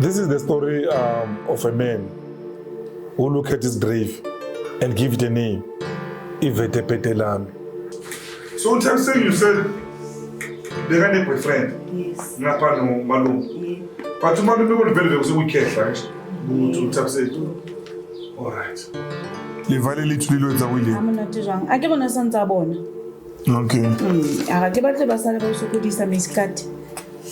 This is the story of a man who looked at his grave and gave it a name, Ivete Petelami. So I'm saying you said they had a boyfriend. Yes. Not part of Malum. Yeah. But to Malum, people very well, so we can't, right? To say. All right. Livale literally lo Willie. I'm not wrong. I get on a Santa Bona. Okay. I get back to Basala also could this a miscut.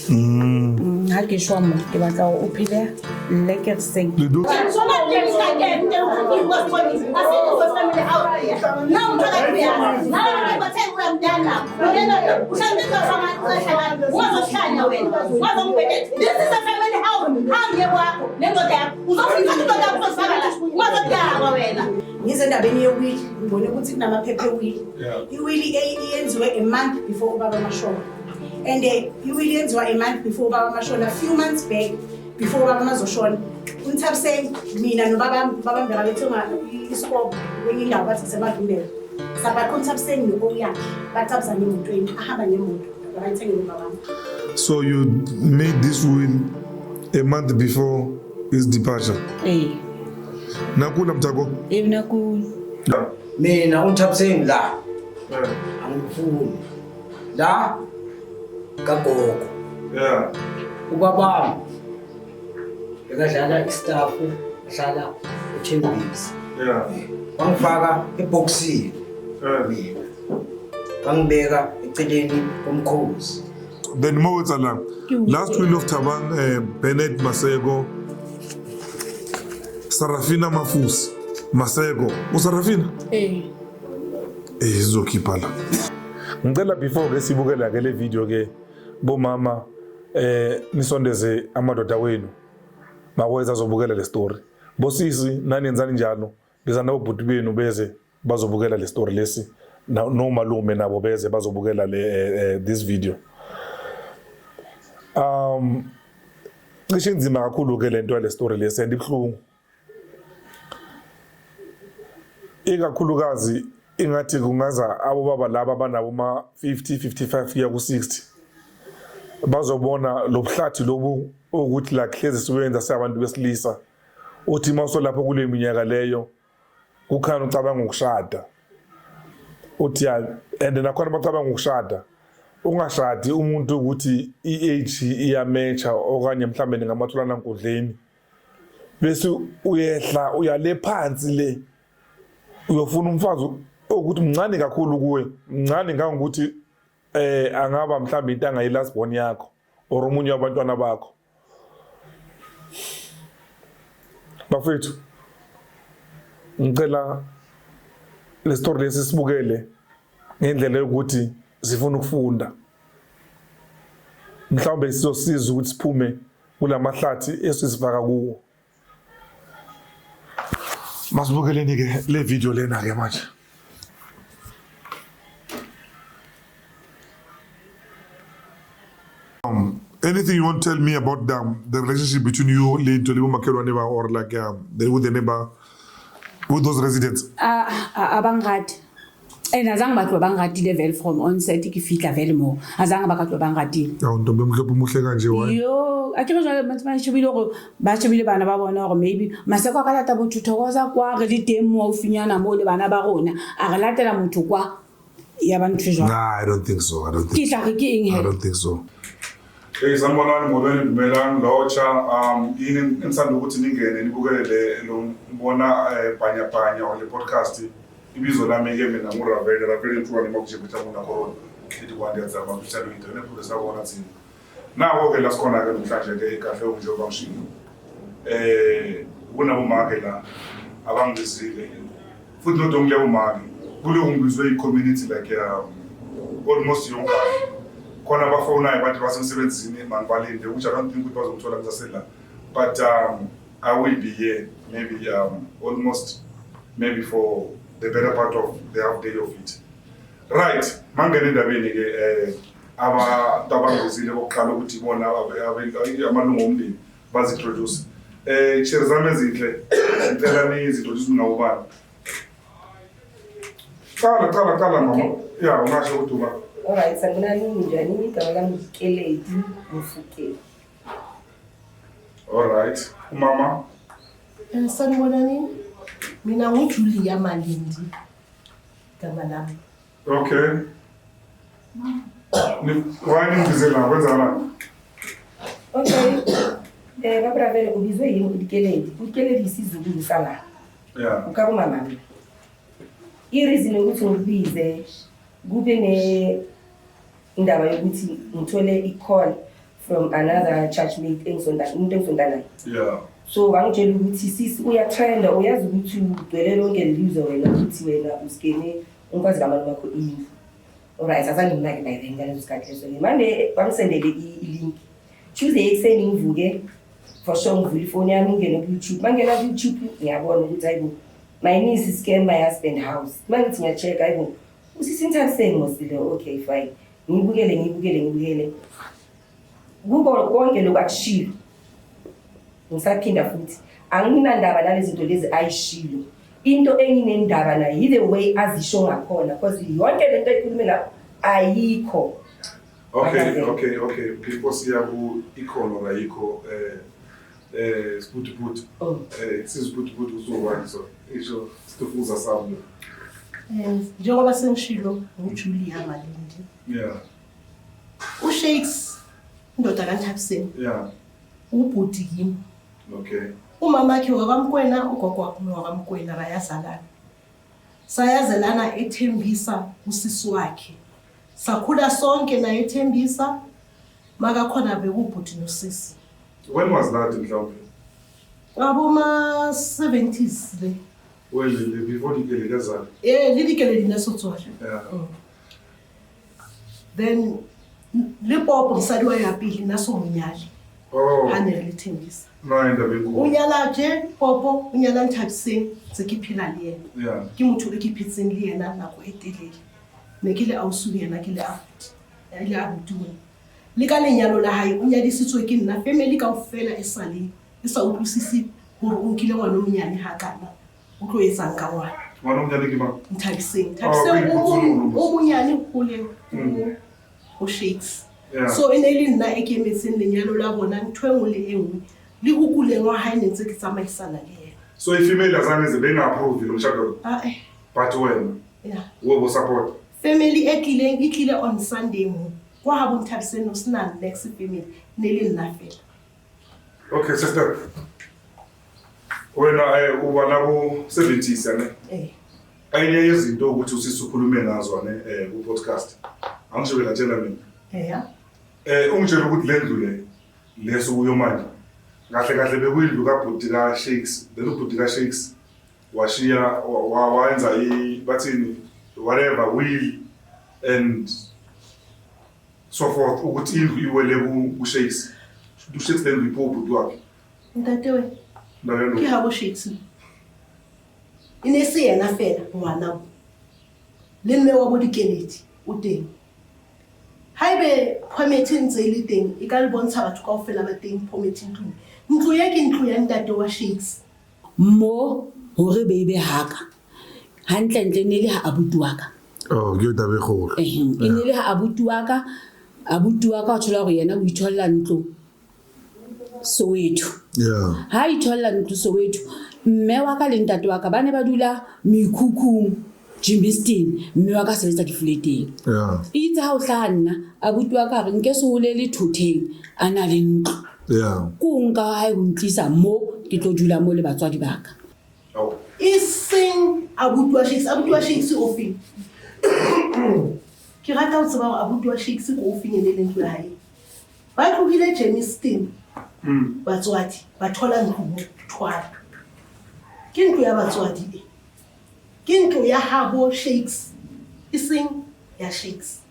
I get some about our opinion. Like it sing. They do. So much things like that. It was funny. I said it was family out here. Now I'm going to be honest. Now I'm going to tell you what I'm done now. Something from my question. What's a shine away? What's on with it? This is a family house. How do you work? Never there. Who's off to go down for Savannah? What's a guy away? Ngizendabeni yewili ngibone ukuthi kunamaphepha ewili Yeah. iwili yenziwe a month before ubaba mashona and iwili yenziwa a month before ubaba mashona a few months back before ubaba mazoshona uNthabiseni mina nobaba mbeka bethenga isikole kwenye indawo bathi sebavulela sabakho uNthabiseni noyakhe bathabisa nemotweni ahamba nemoto abayithengele ubaba. So you made this will a month before his departure. Eh. Nakula mtako. Even cool. Mina uNthabiseni la angifuni la kagogo Yeah. ubabami bekadlala istaff ahlala eChambers Yeah. wangifaka eboxini mina wangibeka eceleni komkhosi. Then Mowetala. Last will of Taban Bennett Masego. Sarafina Mafus. Masego. Usarafina? Eh. Izokhipha la. Ngicela before ke sibukela ke le video ke bomama nisondeze amadoda wenu makweza azobukela le story. Bosisi nani yenzani njalo beza nabobhuti benu beze bazobukela le story lesi no malume nabo beze bazobukela le this video. Cishe nzima kakhulu ke lento le story lesi andibhlungu. Ikakhulukazi ingathi kungaza abo baba laba banabo ma 50 55 ya ku 60 bazobona lobuhlathi lobu ukuthi la hlezi siwenza sabantu besilisa uthi mawuso lapho kule minyaka leyo kukhana ucabanga ukushada uthi and nakhona bacabanga ukushada ungashadi umuntu ukuthi iage iyamecha okanye mhlambe ngamatholana nkundleni bese uyehla uyale phansi le uyofuna umfazi ukuthi mncane kakhulu kuwe mncane ngangokuthi angaba mhlambe intanga yi last born yakho or umunye wabantwana bakho bafethu ngicela le story lesi sibukele ngendlela yokuthi sifuna ukufunda mhlawumbe sizosiza ukuthi siphume kulamahlathi esisifaka kuwo. Masibukeleni ke le video lena ke manje. Anything you want to tell me about the relationship between you, Linto, Makelwa neighbor, or like with the neighbor, with those residents? Abangati. Azange batho abangati level from onset ke fitla vele mo. Azange bakatlo bangati. Ya ntombe mhlophe muhle kanje wa. Yo, akere jwale ba shebile go ba shebile bana ba bona gore maybe maseko ka lata bothuto go za kwa re di teng mo ofinyana mo le bana ba rona. A re latela motho kwa ya banthu jwa. Nah, I don't think so. I don't think. Ke tla re ke eng he? I don't think so. Hey, sanibonani ngobeni dumelang locha yini emsanda ukuthi ningene nibukele lo mbona bhanya ole podcast ibizo lami ke mina nguRavele Ntwani makujebetha mona korona ithi kwande yatsa mabishalo internet kulesa bona tsini nawo ke la sikhona ke namhlanje ke ikahle njengoba ngishilo kunabo make la abangizile futhi nodongile umake kule ungizwe i-community like almost yonke khona abafowunayo bathi basemsebenzini mangibalinde which I don't think ukuthi bazongithola ngisasela but I will be here maybe almost maybe for the better part of the half day of it. Right, mangene endabeni ke abantu abangizile bokuqala ukuthi bona amalungu omndeni bazintroduce share zami ezinhle ngicela nizintroduce mina ubani. Qala mama. Yeah, ungasho ukuthi uba. Alright, sanibonani njani? Igama lami Keledi Mufukeng. All right. Mama? Sanibona nini? Mina nguJulia Malindi. Gama lami. Okay. Why ningizela kwenzala? Okay. Baba vele ubizwe yini uDikeledi? uDikeledi isizulu sala. Yeah. Ukabuma mama. Ireason ukuthi ngibize kube ne indaba yokuthi ngithole i-call from another churchmate umuntu engizondana. Yeah. So wangitshela ukuthi sisi uyatrenda uyazi ukuthi ugcwele lonke lelizo wena ukuthi wena usikene umfazi kaMama wakho indlu. Alright, azange nginake naye ngalezo sikhathi lezo. Manje bangisendele i-link. Tuesday ekseni ngivuke for sure ngivula ifoni yami ngene ku YouTube. Mangena ku YouTube ngiyabona ukuthi hayibo my niece scam my husband house. Manje ngithi ngiyacheck hayibo usisi Nthabiseni ngosile okay fine. Ngibukele. Kubo konke lokushilo. Ngisaphinda futhi anginandaba nalezi zinto lezi ayishilo. Into enginendaba nayo either way azisho ngakhona because yonke lento ekhulume lapho ayikho. Okay. Before siya ku icon or ayikho sput. Sput uzobani so isho sifuza sami. Njengoba sengishilo nguJulia Malindi. Yeah. uShakes indoda kaNthabiseni. Yeah. Ubhuti kimi. Okay. Umama wakhe wakamkwena ugogo wakhe wakamkwena bayazalana. Sayazelana ethembisa usisi wakhe. Sakhula sonke naye ethembisa makakhona bekubhuti nosisi. When was that mhlawumbe? Aboma 70s le. Well, before Dikeledi yazala. Dikeledi nasotswala. Yeah. Then lipopo ngisaliwa yapili naso munyali. Hanele lithembisa. Naenda beku. Unyala je popo unyala Nthabiseni sekiphila liyena. Yeah. Ke motho le ke phetseng le yena nako e telele. Ne ke le ausubi yena ke le abuti. Ya ile abutuni. Le ka lenyalo la hae unyadisitswe ke nna family kaofela e sale. E sa utlwisisi hore o nkile ngwana o monyane hakana. O tlo etsang ka ngwana. Ngwana o monyane ke mang? Nthabiseni. Nthabiseni o monyane go le o Shakes. Yeah. So ene le nna e kemetseng lenyalo la bona ntwe ngwe le engwe. Le hukule ngwa ha ene ntse ke tsamaisana le yena. So ifemeli azange ze benga approve lo mshado. But when? Yeah. Wo support. Family etlile on Sunday mo. Kwa ha bo Nthabiseni no sina next family ne le nna fela. Okay, sister. Wena uba nabo 70s yane. Ayinye yezinto ukuthi usisukhulume nazo ku podcast. Angisho belatshela mina. Ungitshela ukuthi lendlu leso kuyo manje. Kahle bekuyindlu kaBhuti kaShakes. Lo Bhuti kaShakes washiya wayenza bathini whatever will and so forth ukuthi indlu iwele kuShakes. uShakes then report wakhe. Ntatewe. Ke ha bo Shakes. Ine se yena fela ngwana. Le mme wa bo Dikeledi o teng. Haibe permitting ntse ile teng e ka le bontsha batho kaofela ba teng permitting ntlo. Ntlo ya ke ntlo ya ntate wa Shakes. Mo hore bebe haka. Hantle ne le ha abuti waka. Oh, ke tabe go. Ene le ha abuti waka o thola go yena o itholla ntlo Soweto. Yeah. Ha itholla ntlo Soweto. Mme wa ka le ntate wa ka ba ne ba dula Mekhukhung Jimbiston mme wa ka sebetsa difleteng. Yeah. Itse ha o hlahana abuti wa ka re nke se hole le thoteng ana le ntlo. Yeah. Ku nka ha o ntlisa mo ke tlo dula mo le batswadi ba ka. Iseng abuti wa Shakes o feng. Ke rata ho tseba hore abuti wa Shakes ko o finyele le ntlo ya hae. Ba tlogile Jimbiston. Batswadi ba thola ntlo thwala. Ke ntlo ya batswadi e. Ke ntlo ya habo Shakes. Iseng ya Shakes.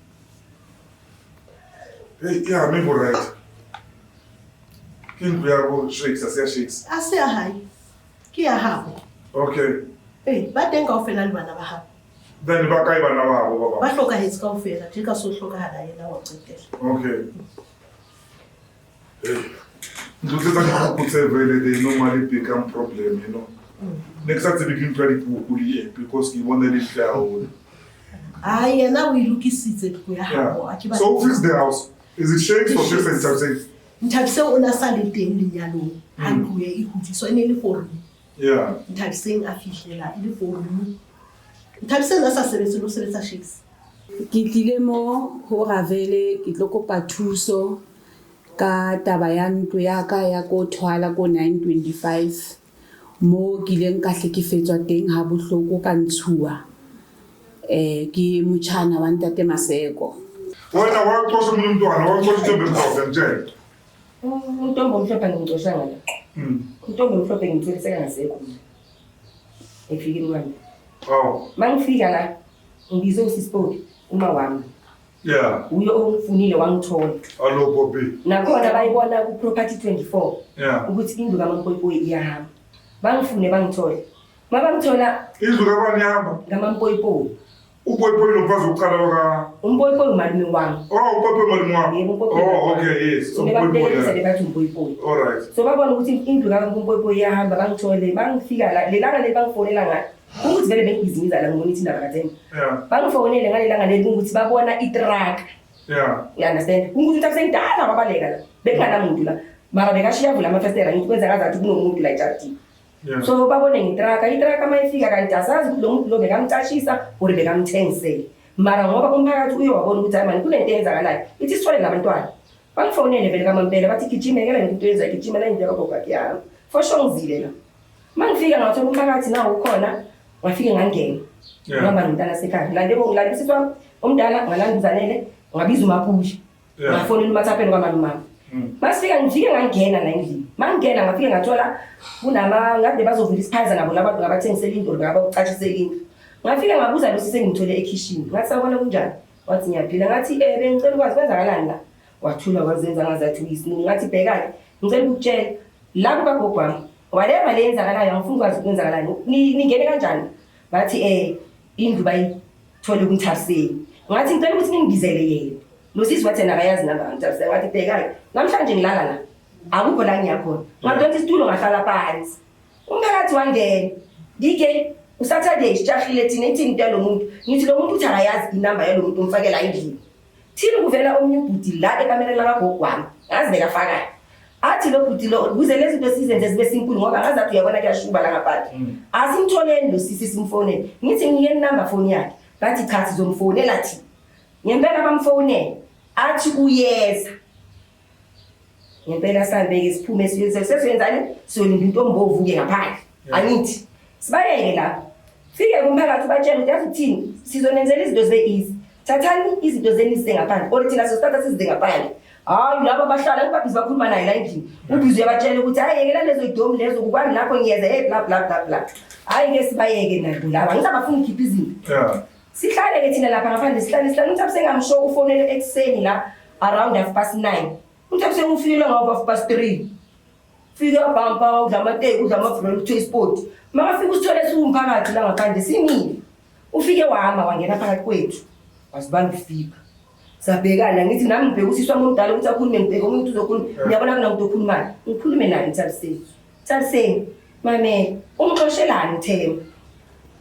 Yeah, maybe right. Ke ntlo ya bo Shakes asiya Shakes. Asiya hae. Ke ya habo. Okay. Ba teng kaofela le bana ba habo. Then ba kae bana ba habo baba? Ba hlokahetse kaofela, je ka so hlokahala yena wa qetela. Okay. Ndutsetsa ke vele they normally become problem, you know. Next time we begin to pull because he wanted it there. Aye, now we look at go ya habo. So fix the house. Is it Shakes or Shakes and Nthabiseni? Nthabiseni o na sa le teng lenyalong. ha ntlo e hodiswa ene le for Yeah. Nthabiseng a fihlela e le for Nthabiseng a sa sebetse lo sebetsa shifts Ke tlile mo ho Ravele ke tlo kopa thuso ka taba ya ntlo ya ka ya ko Thwala ko 925 mo ke leng ka hlekefetswa teng ha bohloko ka ntshuwa ke motjhana wa Ntate Maseko. Wena waqosha umntwana waqosha iThembe Mhlophe ngitshela. Untombo Mhlophe ngimxosha ngala. Untombo Mhlophe ngimtholiseka ngasekho. Efike imali. Oh. Mangifika la ngibizo usisipoti uma wami. Yeah. Uyo ongifunile wangithola. Allo Bobby. Nakhona bayibona ku property 24. Yeah. Ukuthi indlu kaMampoyipoyi iyahamba. Bangifune bangithole. Mabangithola Indlu kabani ihamba? kaMampoyipoyi. Uboyipoyi lo mfazi uqala waka. Umpoyipoyi malume wami. Oh, uboyipoyi malume wami. Yebo, uMpoyipoyi. Oh, okay, yes. So nebabelekisa lebathi umpoyipoyi. All right. So babona ukuthi indlu kaMampoyipoyi iyahamba bangithole bangifika la lelanga lebangifonela ngathi. Ukuthi vele bengibhizinisa la ngibona indaba kaThemba. Yeah. Bangifonele ngalelanga leli ukuthi babona itruck. Yeah. You understand? Ukuthi uThabisengidala babaleka la. Bekunganamuntu la. Mara bekashiya vula amafestera ngithi kwenza ngazathi kunomuntu la eJardi. Yeah. So babone ngitruck mayifika kanti asazi ukuthi lo muntu lo bekamcashisa or bekamthengisela. Mara ngoba umphakathi uyo wabona ukuthi manje kunento eyenzakalayo. Ithi sithole labantwana. Bangifonele vele kaMampela bathi gijimekela into eyenza gijimela indlela gogogo yami. For sure ngizile la. Mangifika ngathola umphakathi nawo ukhona ngafike ngangena. Ngihamba nomntana sekhaya. Ngilande siswa omdala ngalanduzanele ngabiza uMaphushi. Ngafonela uMathapelo kaMamama. Masifika ngifike ngangena la endlini. Mangena ngafike ngathola kunama ngade bazovula isiphaza nabo labantu ngabathengisela into ngabaqashisela into. Ngafike ngabuza lo sise ngithole ekitchen. Ngathi sabona kunjani? Wathi ngiyaphila ngathi bengicela ukwazi kwenzakalani la. Wathula wazenza ngazathi uyisini ngathi bheka ngicela ukutshela lapho kagogo wami. Whatever lenzakalayo ngifuna ukwazi ukwenzakalani. Ningene kanjani? Bathi indlu bayithole kuNthabiseng. Ngathi ngicela ukuthi ningibizele yena. Lo sisi wathi akayazi naba Ntabiseng wathi bheka namhlanje ngilala la. Akukho la ngiyakhona. Ngadonsa isitulo ngahlala phansi. Umphakathi wangena. Ngike uSaturday sijahile thina ithini into lo muntu. Ngithi lo muntu uthi akayazi inamba yalo muntu umfakela endlini. Thina kuvela omnye ubhuti la ekamereni lakagogo wami. Ngazi bekafaka. Athi lo bhuti lo kuze lezi zinto sizenze zibe simple ngoba ngazathi uyabona kuyashuba la ngaphandle. Asimtholeni lo sisi simfonele. Ngithi ngiye number phone yakhe. Bathi cha sizomfonela thi. Ngempela bamfonela. Athi uyeza. Ngempela sambeke siphume siyenzani siyolinda into ombovu ke ngaphandle. Angithi sibayeke la. Fike kumphakathi batshela ukuthi yathini sizonenzela izinto zibe easy. Thathani izinto zeni singaphandle. Or thina sosithatha sizize ngaphandle. Hayi laba bahlala kubabhizi bakhuluma naye la endlini. Ubhizi uyabatshela ukuthi hayi yekela lezo idomu lezo kukwani lapho ngiyeza bla bla bla bla. Hayi ke sibayeke nabo laba. Ngisabafuna ukhipha izinto. Yeah. Sihlale ke thina lapha ngaphandle sihlale uThabiseng ngamsho ufonele ekseni la around 9:30. uThabiseng ufile ngaba 3:30. Fika bamba udlamateki udlamafront to sport. Makafika usithole siwumphakathi la ngaphandle simile. Ufike wahamba wangena phakathi kwethu. Wasibanga ufika. Sabhekana ngithi nami ngibheka usiswa ngomdala ukuthi akhulume ngibheka umuntu uzokhuluma. Ngiyabona kunomuntu okhulumayo. Ngikhulume naye uThabiseng. Thabiseng mame umxoshelani Themba.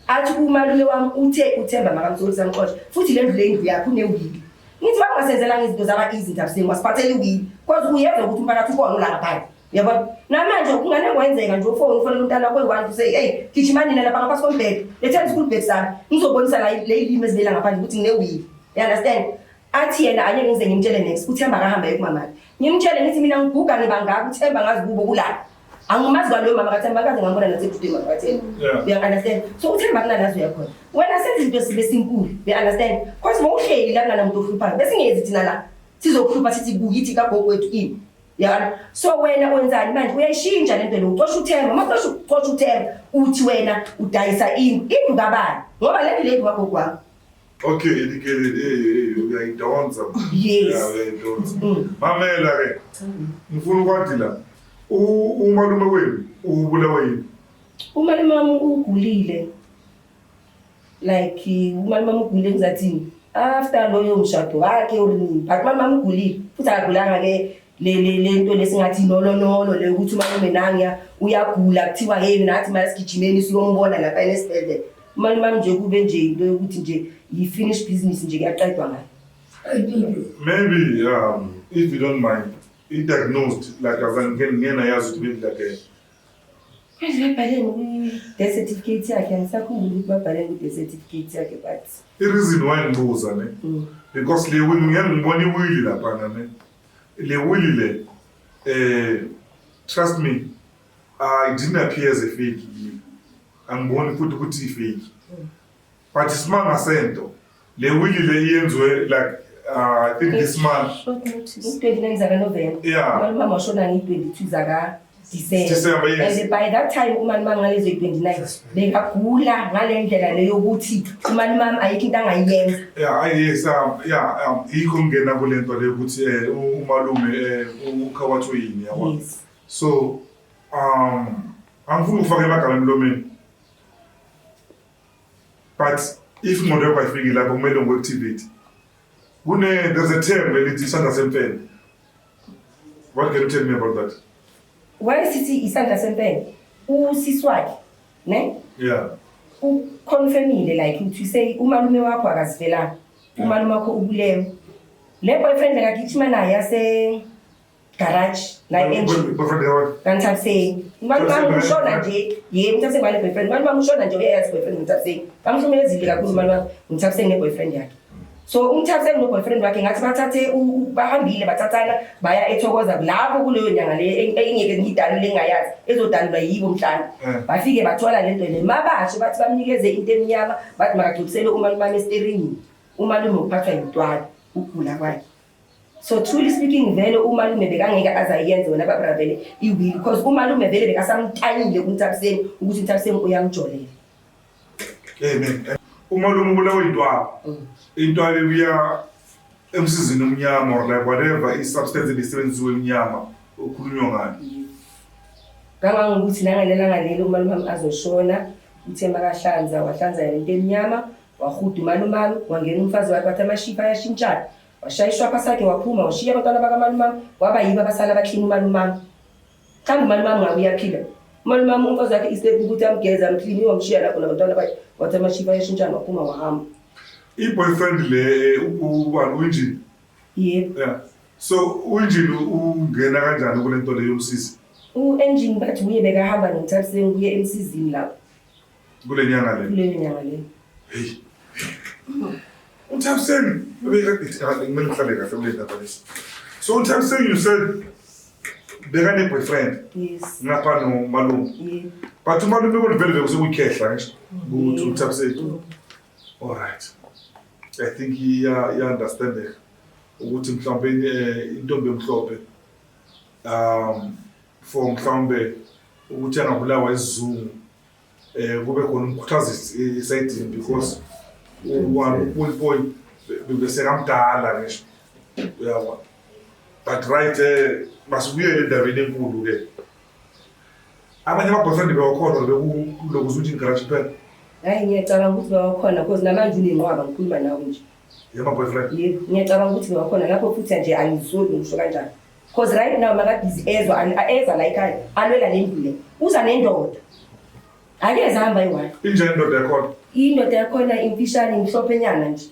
Athi kumalume wami uthe uThemba makamtholisa ngixoxe futhi le ndlu lendlu yakho unewili. Ngithi bangasenzela ngezinto zaba easy Thabiseng wasiphathela iwili. Kwazi uyeza ukuthi umphakathi ubone la ngaphandle. Yabona namanje kungane kwenzeka nje ufone ufonela umntana kwe1 say hey gijimani nina lapha ngaphansi kombhede lethe school bed sami ngizobonisa la le ilimi ezibela ngaphandle ukuthi nginewili. You understand? Athi yena anye ngize ngimtshele next uThemba akahamba ekumamali. Ngimtshele ngithi mina ngiguga ngibangaka uThemba ngazi kubo kulapha. Angimazi kwalo mama kaThemba kaze ngambona naseBhudima kaThemba. You understand? So uThemba kunalazo yakhona. Wena senze izinto sibe simple. You understand? Because mawuhleli la kunamuntu ohluphayo bese ngiyezi thina la sizokhuluma sithi buyithi kagogo wethu ini. Yeah. So wena wenzani manje uyayishintsha lento lo uxosha uThemba mase uxosha uThemba uthi wena udayisa indlu kabani ngoba le ndlu kagogo kwakho. Okay, uyayidonsa. Yes. Yeah, uyayidonsa. Mamela ke. Ngifuna ukwathi la umalume wenu ubulawa yini? Umalume wami ugulile. Like umalume wami ugulile ngizathini? After loyo mshado wakhe urini. But umalume wami ugulile. Futhi akagulanga ke le nto lesingathi nololo le ukuthi umalume nangiya uyagula kuthiwa hey nathi manje sigijimeni siyombona lapha enesibhedlela. Umalume wami nje kube nje into yokuthi nje yi-finish business nje kuyaqedwa ngayo. Maybe if you don't mind, i-diagnosed like ngena yazi ukuthi maybe like manje babhaleni kwi-death certificate yakhe angisakhumbula ukuthi babhaleni kwi-death certificate yakhe but i-reason why ngibuza ne because le will ngiyangibona iwili lapha ne le will le trust me I didn't appear as a fake angiboni futhi ukuthi i-fake but simanga sento le will le yenziwe like I think this month 29 zaka November yeah mama washona ngi-22 zaka December, yes. And by that time umalumam ngalezo 29 bekagula ngale ndlela leyo ukuthi umalumam ayikho into angayenza yes yikho ngena kule nto le ukuthi umalume ukhawathi yini yabo yes so angifuni ukufaka emagama emlomeni but if ingqondo yakho ayifiki lapho kumele ngu-activate there's a term elithi isandla semfene. What can you tell me about that? Why sithi isandla sempela usisi wakhe ne yeah uconfirmile like uthi say umalume wakho akazivelanga umalume wakho ubulewe le boyfriend akagithi naye yase garage la engine kanti say umalume ushona nje yebo mthathe ngale boyfriend umalume ushona nje uyayazi boyfriend mthathe bamhlumezile kakhulu umalume mthathe ne boyfriend yakhe so umthathe no boyfriend wakhe ngathi bathathe bahambile bathathana baya eThokoza lapho kuleyo nyanga le engeke ngidalo lengayazi ezodalwa yibo mhlanje bafike bathola lento le mabashe bathi bamnikeze into emnyama bathi makagcibisele umalume steringini umalume uphathwa yintwana ukugula kwakhe so truly speaking vele umalume bekangeke azayenze wena babra vele iwili because umalume vele bekasamtanyile kuNthabiseni ukuthi uNthabiseni uyamjolela amen umalume ubulawa yintwana intwana ebuya emsizini omnyama or like whatever i-substance ebisebenziwe emnyama okhulunywa ngayo kangangokuthi nangalelanga umalume azoshona uthe makahlanza wahlanza lento emnyama wahuda umalume wangena umfazi wakhe bathi amashifa ayashintshana washayishwa phasakhe waphuma washiya abantwana bakamalumami kwaba yibo abasala baklina umalume kambe umalume ngabe uyaphila umalume umfazi wakhe istep ukuthi amgeza amklini wamshiya lapho nabantwana bakhe wathi amashifa ayashintshana waphuma wahamba i-boyfriend le uinjini yebo yeah so uinjini ungena kanjani kule nto leyo umsisi u-engine bathi uye bekahamba noNthabiseni kuye emsizini lapho kule nyanga le hey uNthabiseni kumele ngihlale kahle kule ndaba lesi so uNthabiseni you said bekane boyfriend yes ngapha nomalume yebo but umalume kodvele bekusekuyikhehla ngisho ukuthi uNthabiseni all right I think he understand ukuthi mhlawumbe intombi emhlophe for mhlawumbe ukuthi angabulawa isizungu kube khona umkhuthazi esayidini because one point bese kamdala ngisho uyabona but right masibuyele endabeni enkulu ke abanye ama-boyfriend bewakhona bekulokuza ukuthi garage phela hayi ngiyacabanga ukuthi bewakhona because namanje unenqwaba ngikhuluma nawe nje yema-boyfriend yebo ngiyacabanga ukuthi bewakhona lapho futhi nje angizoli ngisho kanjani because right now makabhizi eza la ekhaya alwela le ndlu le uza nendoda akeze hamba yi-one injani indoda yakhona indoda yakhona imfishane imhlophe nyana nje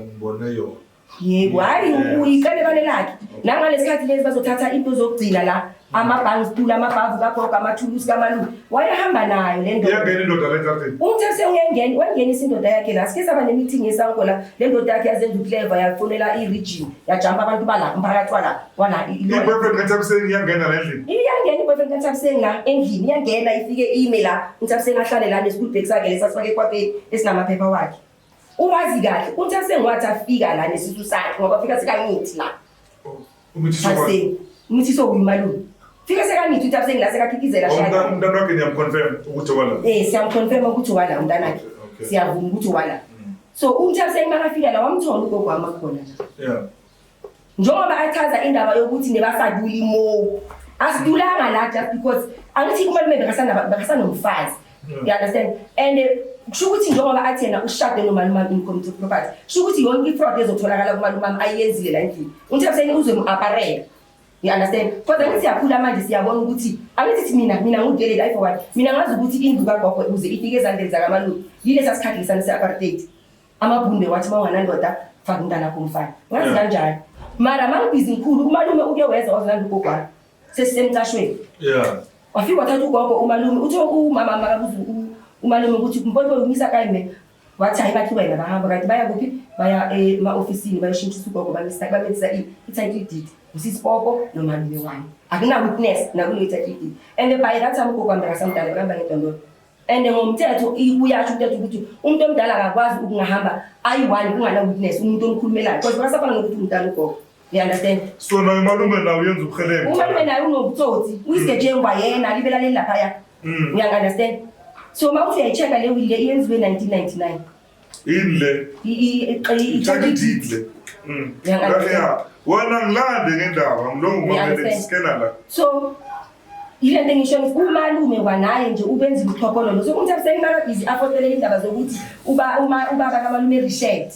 ngibone yona yebo hayi uyiqalekane lakhe nangale sikhathi lezi bazothatha into zokugcina la amabhangstool amabhavu kagogo amathulusi kamalungu wayehamba nayo le ndoda iyangena indoda le uNthabiseni wangenisa indoda yakhe la sike saba ne-meeting yesanko la le ndoda yakhe yazenza uclever yafonela i-region yajampa abantu balapha umphakathi wala i-boyfriend kaNthabiseni iyangena la endlini iyangena i-boyfriend kaNthabiseni la endlini iyangena ifike ime la uNthabiseni ahlale la neschool bag sakhe lesasifake ekwapeni esinamaphepha wakhe uwazi kahle uNthabiseni wathi afika la nesisu sakhe ngoba fika sekangithi la umthiso uyimalume fika sekangithi uNthabiseni la sekakhikizela shaya umntwana wakhe niyamconfirm ukuthi wala siyamconfirm ukuthi wala umntanakhe siyavuma ukuthi wala so uNthabiseni makafika la wamthola ugogo wami khona la yeah njengoba achaza indaba yokuthi nebasaduli mo asidulanga la just because angithi umalume bekasanomfazi you understand and kusho ukuthi njengoba athena ushade nomalume income to property kusho ukuthi yonke ifraud ezotholakala kumalume ayenzile la endlini uNthabiseni uzomu-aparela you understand kodwa ngithi siyakhula manje siyabona ukuthi angithi mina ngudele life forward mina ngazi ukuthi indlu kagogo uze ifike ezandleni zakamalume yile sasikhathi lesa se-apartheid amabhunde wathi mawanandoda faka umntana kumfana ngazi kanjani mara mangibhizi ngikhulu umalume uke weza wazilanda ugogwana sesisemcashweni Yeah. wafika wathatha ugogo umalume uthe umama makabuza umalume ukuthi mpopo umisa kayime wathi hayi bathi wena bahamba kanti baya kuphi baya ema-ofisini bayashintshisa ugogo bamisa i-title deed usisipopo nomalume wami akuna-witness nakulo i-title deed and by that time ugogo wami bekasamdala bekahamba ngedondolo and ngomthetho uyasho umthetho ukuthi umuntu omdala akakwazi ukungahamba ayi-1 kungana-witness umuntu omkhulumelayo because bakasafana nokuthi umntana ugogo. You understand? So now umalume nawe uyenza ubugebengu. Umalume naye unobutsotsi uyisigejengwa yena libela laphaya. You understand? So mawuthi uyayichecka le will le iyenziwe 1999. Yini le? I-title deed le. Yeah. Wena ngilande ngendaba ngilongo ngomele diskena la. So ile nto ngisho umalume kwanaye nje ubenzile uxhophololo. So umuntu abusayimaka busy afotele indaba zokuthi ubaba kamalume Richard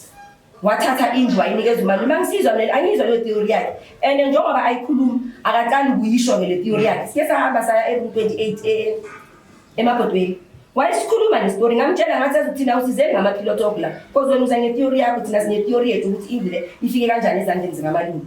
wathatha indlu ayinikeza umalume. Angisizwa le angizwa le theory yakhe. And njengoba ayikhuluma akaqali ukuyisho le theory yakhe. Sike sahamba saya e-28 emabhodweni. Wayesikhuluma le story ngamtshela ngathi azothina usizele ngamaphilot okla. Because wena uza ngetheory yakho thina sine theory yethu ukuthi indlu le ifike kanjani ezandleni zikamalume.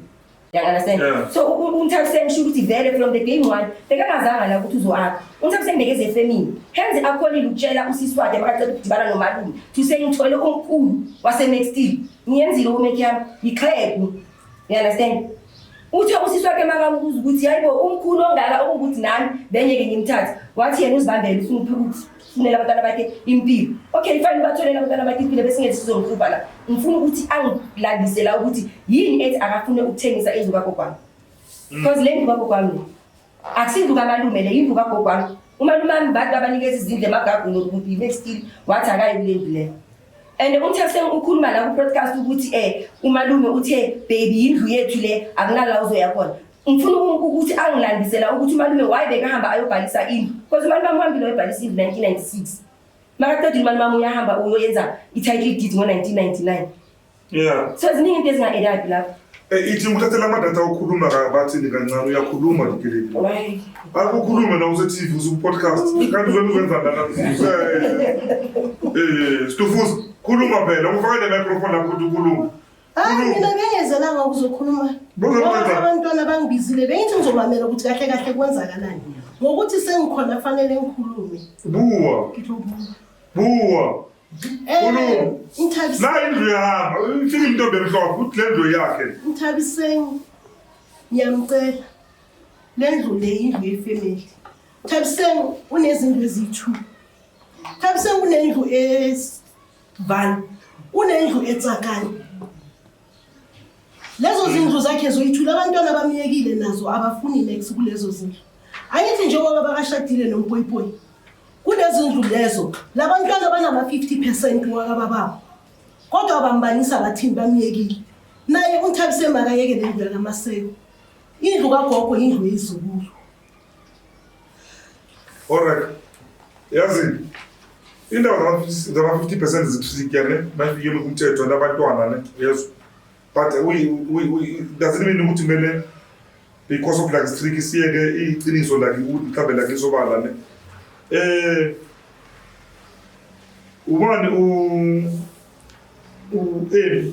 You understand? Yeah. So uNthabiseni sho ukuthi vele from the day 1 bekangazanga la ukuthi uzoakha. uNthabiseni bekeze efemini. Henze akholile ukutshela usisi wakhe makacela ukudibana nomalume. Thuse ngithole omkhulu wase Nextil. Ngiyenzile umake yami iqhegu. You understand? Uthe usisi wakhe makambuza ukuthi hayibo umkhulu ongaka ukuthi nami benyeke ngimthatha. Wathi yena uzibambele ufuna ukuthi funela abantwana bakhe impilo. Okay, fine batholela abantwana bakhe impilo bese ngithi sizomkhupha la. Ngifuna ukuthi angilandisela ukuthi yini ethi akafune ukuthengisa indlu kagokwami. Because le ndlu kagokwami akusindlu kamalume le indlu kagokwami. Umalume wami bathi abanikeza izindlu emagagu nokuthi Nextil wathi akayi kule ndlu le. And uNthabiseni ukhuluma la ku podcast ukuthi umalume uthe baby indlu yethu le akunala uzoya khona. Ngifuna ukuthi angilandisela ukuthi umalume wayebekahamba ayobhalisa indlu because umalume wami wayebhalisa indlu 1996 makaqedile umalume wami uyahamba uyoyenza i-title deed ngo-1999. Yeah. So ziningi into ezinga-edaphi lapho. Ithi ngithathela amadatha okhuluma kabathini kancane uyakhuluma dikeleni. Akukhuluma na use-TV uze-podcast kanti uzokwenza lana. Stufuza khuluma phela ufake le microphone lapho ukuthi ukhuluma. Mina bengezelanga ukuzokhuluma. Ngoba abantwana bangibizile bengithi ngizobamela ukuthi kahle kahle kwenzakalani. Ngokuthi sengikhona fanele ngikhulume. Buwa. UNthabiseni. Na indlu yahamba, ufike into bemhlophe ukuthi le ndlu yakhe. UNthabiseni ngiyamcela. Le ndlu le indlu yefamily. UNthabiseni unezindlu ezi2. UNthabiseni unendlu eVan. Unendlu eTsakani. Lezo zindlu zakhe zoyithula abantwana bamiyekile nazo abafuni next kulezo zindlu. Angithi njengoba bakashadile nompoyipoyi. Kulezi ndlu lezo labantwana banama 50% wakababa. Kodwa abambanisa bathini bamiyekile. Naye uNthabiseni makayeke le ndlu kaMaseko. Indlu kagogo indlu yezukulu. Alright. Yazi indawo zama 50% zithusikene mafike kumthetho nabantwana ne yesu. But we doesn't mean ukuthi mele because of like strict siyeke iqiniso la ikhabe la kisobala ne. Ubani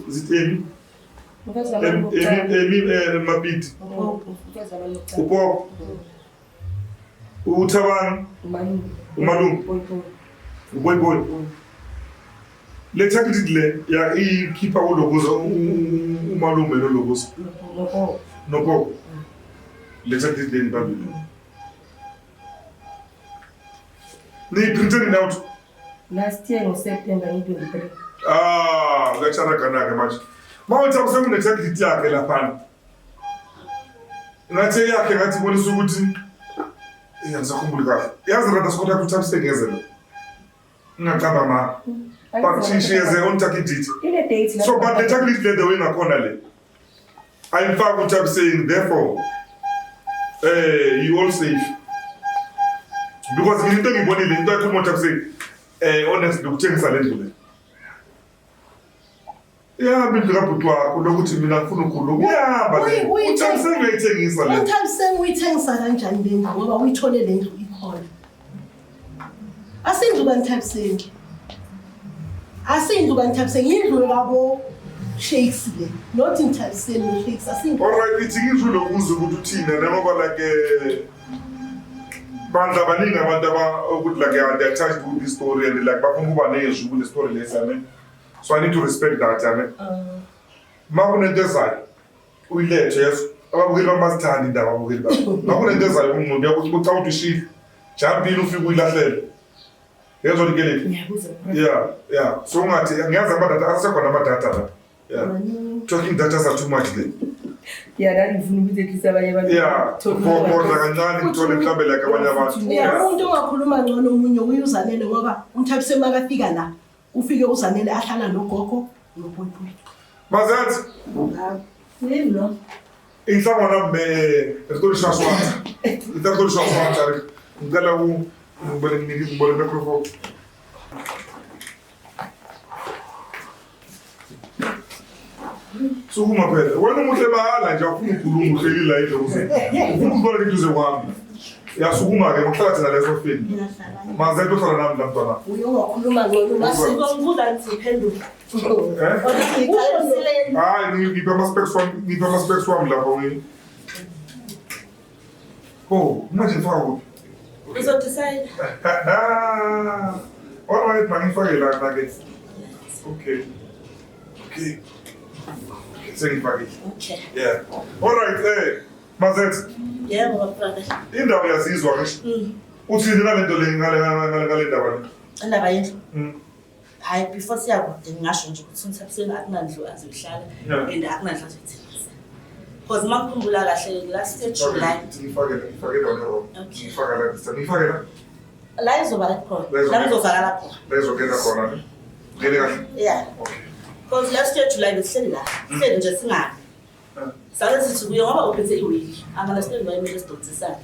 zitemi mapiti upo uthabani umalume uboyboy le title le ya ikhipha ulokuza umalume lo lokuza nopo le title le nibabili ni printed out Last year in September 2023. Ngachara kanake manje. Mawuthi akusengune title yakhe lapha. Ngathi yakhe ngathi bonisa ukuthi ngiyazakhumbula kahle. Yazi rada sikotha ukuthi abisengezela. Ngaqamba ma. But she has her own title deed. So but the title deed the way ngakhona le. I'm far with up saying therefore you all safe. Because nginto ngibonile into yakho umuntu akusay honestly ukuthengisa le ndlu le. Yeah, bindira butwa kulokuthi mina ngifuna ukukhuluma. Yeah, but uThabiseni uyayithengisa le. uThabiseni uyithengisa kanjani le ndlu ngoba uyithole le ndlu ikhona. Asindlu kaNthabiseni. Asindlu kaNthabiseni indlu yabo shakes le not Nthabiseni no shakes asinto Alright, ithi ngizwe lokuza ukuthi uthina njengoba like bandla baningi abantu ukuthi like they are attached to this story and like bafuna ukuba nezwi kule story lesane. So I need to respect that, yami. Makunento ezayo uyilethe yeso ababukeli bamazithanda indaba ababukeli babo. Makunento ezayo umuntu uyakuthi ucha uthi shit jump in ufike uyilahlele. Yezo likelele. Yeah. So ngathi ngiyazi amadata asekhona amadata la. Yeah. Talking data are too much then. Yeah, that is ukuthi abanye abantu. Yeah. Kodwa kancane ngithole mhlambe like abanye abantu. umuntu ongakhuluma ngcono omunye uyuzanele ngoba uMthabiseni makafika la ufike uzanele ahlala nogogo noPoypoy. Mazathi Yini lo? inhlangano esikolishwa swatha. Isikolishwa swatha. Ngicela ngibole microphone. Sukuma phela. Wena umuntu ebahala nje afuna ukukhuluma uhleli la into uze. Ufuna ukubona into kwami. Yasukuma ke ngokuhlathi naleso film. Mazathi uhlala nami la mntwana. Uyo ongakhuluma ngcono masiko ngibuza ngithi phenduka. Hayi ngipha ama-specs wami lapho ngini. Oh, manje ngifaka kuphi? Uzodecide. Alright, mangifake la ke. Okay. Sengifake. Okay. Yeah. Alright, Mazethi. Yebo brother. Indaba yazizwa ngisho. Uthini nalento le ngale ndaba le? Indaba yendlu. Hayi before siyakude ngingasho nje ukuthi uMthabiseni akunandlu azoyihlala and akunandlu azoyithengisa. Because makukhumbula kahle last year July. Ngifake la ro. Ngifake la. La izoba la khona. La izovakala khona. La izongena khona. Ngene kahle. Yeah. Okay. Because last year July besihleli la. Sihleli nje singabi. Sake sithi kuye ngoba uphethe iwili. Angalasiteni bayimele sidontsisana.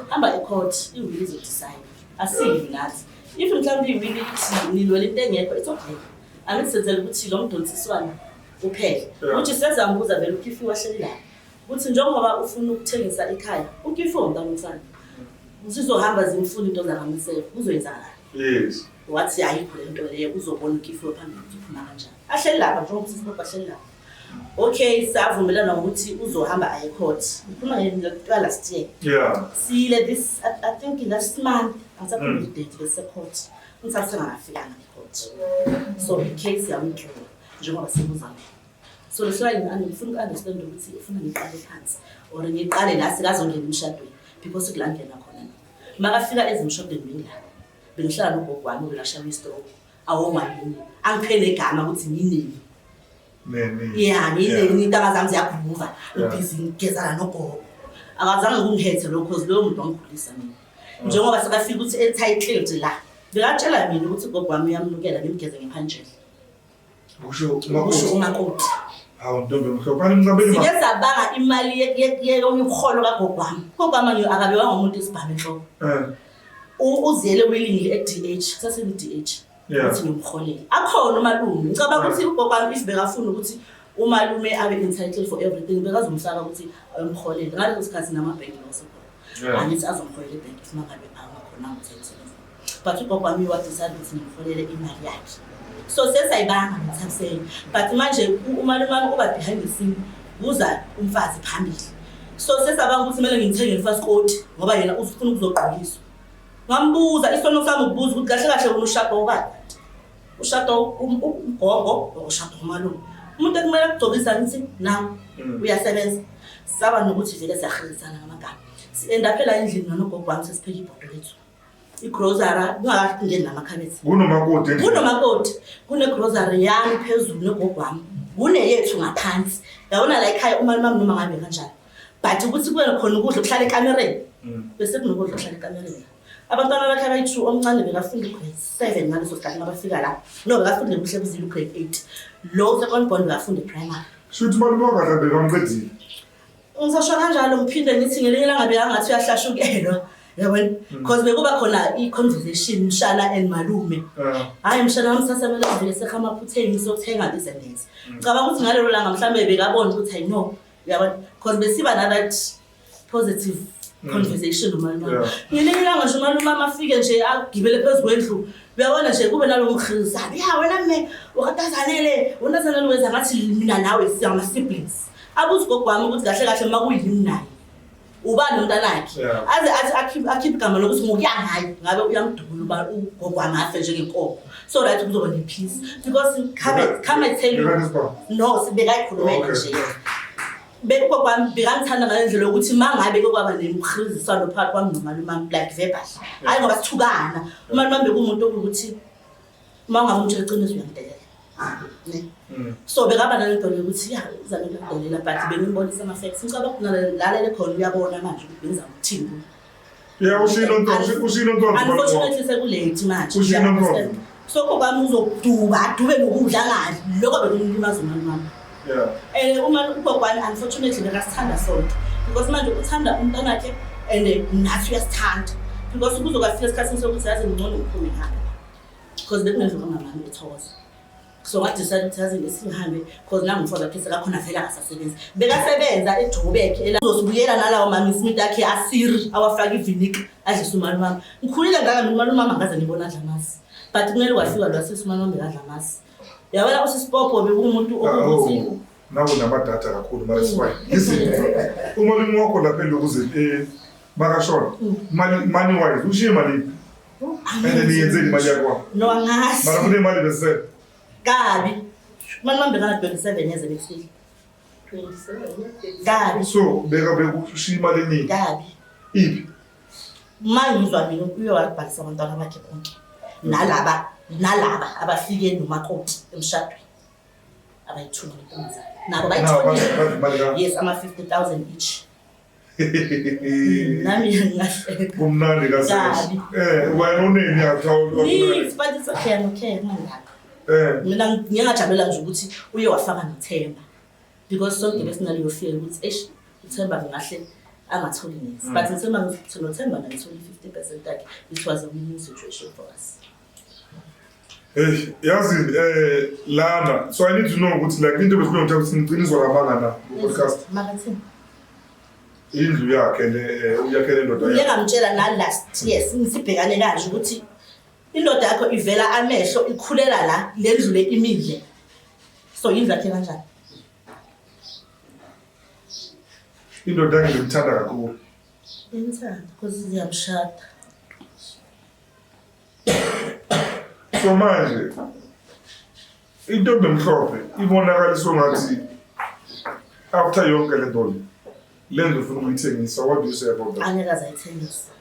Hamba ecourt iwili izodecide. Asiyi nathi. If mhlawumbe iwili ithi nilwele into engekho it's okay. Angisenzele ukuthi lo mdontsiswana uphele. Uthi sezambuza vele uKifi wahleli la. Uthi njengoba ufuna ukuthengisa ekhaya, uKifi umntana umfana. Usizohamba zimfuna into zakamisela. Uzoyenzana. Yes. Wathi ayikho lento leyo uzobona uKifi phambili ukuthi uphuma kanjani. Ahleli lapha njengoba sisibopha ahleli lapha. Okay, savumelana ukuthi uzohamba ecourt. Uphuma ngelinto last year. Yeah. See this I think last month ngisaphinde date bese court. Ngithatha ngafika ecourt. So icase yamdlula njengoba sikuzama. So leswayi ngifuna understand ukuthi ufuna ngiqale phansi or ngiqale la sikazongena emshadweni because kulangena khona. Makafika ezimshadweni mina. Bengihlala nogogo wami ubelasha istroke. Awongalini. Angiphele igama ukuthi yinini. Yeah, yini intanga zami ziyakhuluva. Ubhizi ngigezana nogogo. Akazange kungihethe lokho because lo muntu wangikhulisa mina. Njengoba sekafika ukuthi etitled la. Bekatshela mina ukuthi gogo wami uyamnukela ngimgeze ngephanjeni. Usho umakoti. Hawu ntombi mhlophe ngicabeli ma. Siyezabanga imali yomkholo kagogo wami. Gogo wami akabewa ngomuntu isibhabe enhloko. Uzele willingly eDH, sasini DH. Ukuthi ngimkholele. Akhona umalume. Ngicabanga ukuthi ugogo wami if bekafuna ukuthi umalume abe entitled for everything bekazomhlaka ukuthi ayomkholele. Ngaleso sikhathi namabhenki wasekhona. Angithi azomkholela ebank if mangabe khona umthetho. But ugogo wami wadecide ukuthi ngimkholele imali yakhe. So sesayibanga ngithabiseni. But manje umalume uba behind the scene uza umfazi phambili. So sesabanga ukuthi kumele ngithenge ifast coat ngoba yena ufuna ukuzoqaliswa. Ngambuza isono sami ukubuza ukuthi kahle kahle ushado okade. Ushado ugogo ushado umalume. Umuntu ekumele ukugcobisa ngithi nawe uyasebenza. Saba nokuthi vele siyakhalisana ngamagama. Sienda phela endlini nogogo wami sesipheka ibhodo lethu. Igrocery ngingakangeni namakhabethi. Kunomakoti. Kune grocery yami phezulu nogogo wami. Kune yethu ngaphansi. Yabona la ekhaya umalume wami noma ngabe kanjani. But ukuthi kube khona ukudla kuhlala ekamereni. Bese kunokudla kuhlala ekamereni. Abantwana bakhe abayi2 omncane bekafunda grade 7 ngaleso sikhathi ngabafika la. No bekafunda kuhle kuzile grade 8. Lo second born bekafunda primary. Shothi malume wakade bekamqedile. Ngisasho kanjalo ngiphinde ngithi ngelinye langa bekangathi uyahlashukelwa. Yabona because bekuba khona i-conversation mshana and malume. Hayi mshana wami sasamele vele sekhama phutheni sokuthenga this and this. Ngicabanga ukuthi ngalelo langa mhlambe bekabona ukuthi I know. Yabona because besiba na that positive conversation umalume. Ngelinye langa nje umalume afike nje agibele phezulu kwendlu uyabona nje kube nalo mkhrizana ya wena mme wakatazanele unazanele wenza ngathi mina nawe siyama siblings abuzi gogwami ukuthi kahle kahle makuyimi naye ubani umntanakhe aze akhiphe igama lokuthi ngokuyangayi ngabe uyamdubula uba ugogwami afe njengenkomo so right kuzoba ne-peace because come and tell you no sibekayikhulumela nje bekugogwami bekangithanda ngale ndlela yokuthi ma ngabe kwaba nemkhriziswano phakathi kwami nomalumami like verbal hayi ngoba sithukana umalumami bekumuntu okuthi ma ngabe umuntu eqiniso uyamdelela so bekaba nalento yokuthi ya uzame ukudelela but bengimbonisa ama-facts ngicaba kunalalele khona uyabona manje ukuthi bengiza ukuthini yeah ushilo ntonto unfortunately sekulate manje so kobami uzokuduba adube nokudla ngadli lokho bekumlimaza umalumami uma ubogwani unfortunately bekasithanda sonke because manje uthanda umntanakhe and nathi uyasithanda because kuzokafika esikhathini sokuthi yazi ngcono uphume ngapha because bekungendluka ngamami ethokoza so ngadecide ukuthi yazi ngesihambe because nangimfola phisa kakhona vele akasasebenzi bekasebenza eJoburg uzosibuyela nalawo mami Smith akhe asiri awafaka ivinika adlisa umalumami ngikhulile ngaka nomalumami angaze ngibona adla amasi but kumele kwafika lwasisi umalumami bekadla amasi yabona usisipopo bekumuntu okuthi nawo namadata kakhulu mara sifine listen umalumi wakho lapha elokuze makashona money wise ushiye mali and niyenzeni imali yakho no angazi mara kunemali bese kabi umalumami bekana 27 years ebefile 27 kabi so bekushiya imali eningi kabi ipi manje ngizwa mina uyowabhalisa abantwana bakhe bonke nalaba abafike nomakoti emshadweni abayithula intombi nabo bayithula yes ama-50,000 each nami ngahleka kumnandi kaseshi wena uneni yathawula please but it's okay I'm okay mina ngingajabulela nje ukuthi uye wafaka noThemba because sonke besinaleyo fear ukuthi eish uThemba ngahle angatholi nesi but ngithemba ukuthi noThemba ngitholi 50% yakhe it was a winning situation for us. Hey, yazi lana so I need to know ukuthi like into besikhuluma ukuthi ngiciniso lamanga na podcast Makathini indlu yakhe le uyakhele indoda yakhe ngingamtshela na last yes ngisibhekane kanje ukuthi indoda yakho ivela amehlo ikhulela la lendlu le imidle so indlu yakhe kanjani indoda yakhe ngimthanda kakhulu ngimthanda because ziyamshada so manje into bemhlophe ibonakaliswa ngathi after yonke le nto lendlu ufuna ukuyithengisa what do you say about that angeke azayithengisa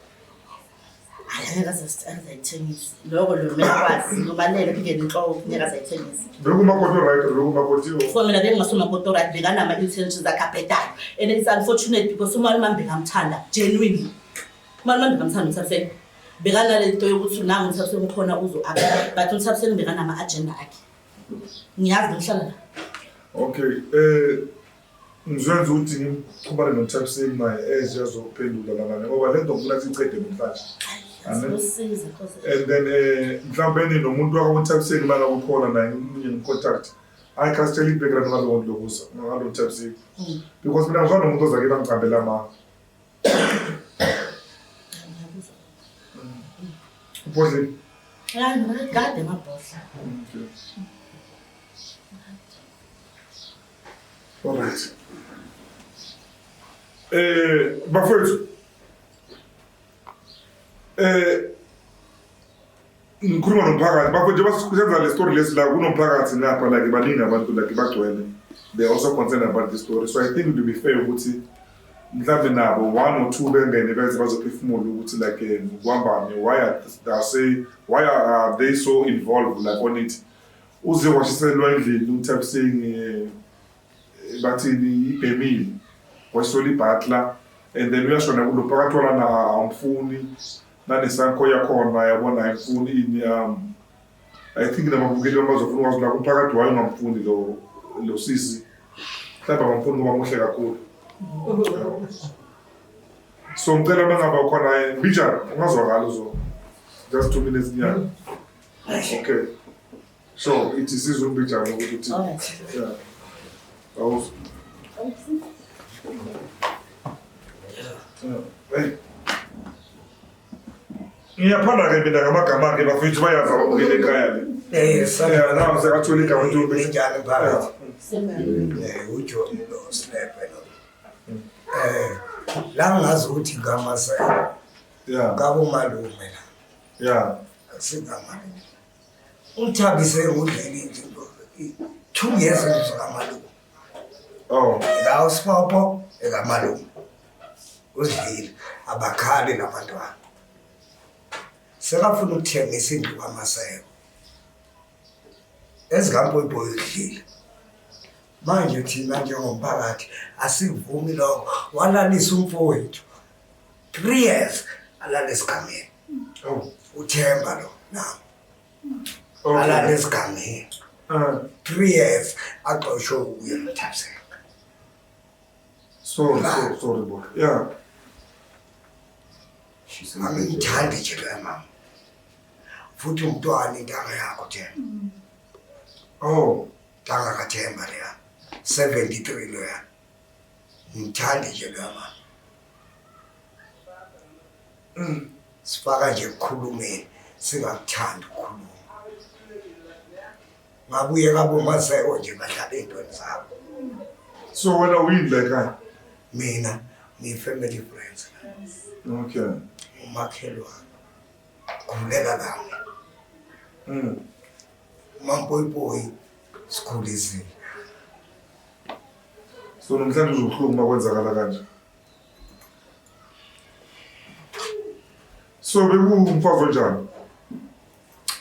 angeke azayithengisa lokho lo mekwazi nobalele phike inhloko angeke azayithengisa bekumakoti right bekumakoti for mina bengingasomakoti right bekanama intelligence akapetayo and it's unfortunate because umalumami bekamthanda genuinely umalumami bekamthanda uThapseni bekana lento yokuthi nangu uThapseni ukhona uzo apha but uThapseni bekana ama agenda akhe ngiyazi ngihlala la okay ngizwenza ukuthi ngiqhubane noThapseni naye eziyazophendula lana ngoba lento ngifuna sicede namhlanje and then mhlawumbe nomuntu wakwaThapseni mara ukhona naye ngicontact I can still background ngalo lokuza ngalo Thapseni because mina ngizona umuntu ozake bangicambela ama Bodle. Yeah, I got them up. All right. Bafowethu. Ngikhuluma nomphakathi. Bafowethu basikhuthaza le story lesila kunomphakathi lapha like baningi abantu like bagcwele. They also concerned about the story. So I think it would be fair ukuthi mhlawumbe nabo 1 or 2 bengene beze bazophefumula ukuthi like kuhambani why are they so involved like on it uze washiselwa endlini uThapseni bathini ibhemile wasola ibutler and then uyashona kulo phakathi wala awumfuni nanesakho yakhona yabona ayifuni ini I think nababukeli bamazofuna ukwazi la kumphakathi wayo ngamfundi lo sisi mhlawumbe bamfuni ngoba muhle kakhulu so ngicela mangaba khona Mbijana ungazwakala uzo just 2 minutes nyana okay so it is izwe Mbijana ukuthi yeah awuzo hey Ngiyaphanda ke mina ngamagama ke bafethu bayaza ukule ekhaya le. Nawo sekathola igama ntombi njalo phakathi. UJohn lo Slepe lo. La ngazi ukuthi igama sa. Ngabo malume la. Sigama. Uthabise ngudleli into. 2 years ngamalume. La uSpopo ngamalume. Uzidlile abakhali nabantwana. Sekafuna ukuthengisa indlu kaMaseko. Ezikampoyipoyi zidlile. Manje thina njengomphakathi asivumi lokho. Walalisa umfowethu 3 years alale esigameni. Uthemba lo nami. Alale esigameni. 3 years aqoshwe ukuya noThabiseka. Sorry boy. Yeah. Angithandi nje lo mama. Futhi umntwana intanga yakho Themba. Tanga kaThemba leya. 73 lo ya. Ngithandi nje lo mama. Sifaka nje ukukhulumeni singakuthandi ukukhuluma. Ngabuye kabo Maseko nje badlala intweni zabo. So wena uyini la ekhaya? Mina ni family friends. Okay. Umakhelwane. Kulela nami. Mampoyipoyi sikhulizile. So namhlanje uzokhuluma kwenzakala kanje. So bekungumfazi onjani?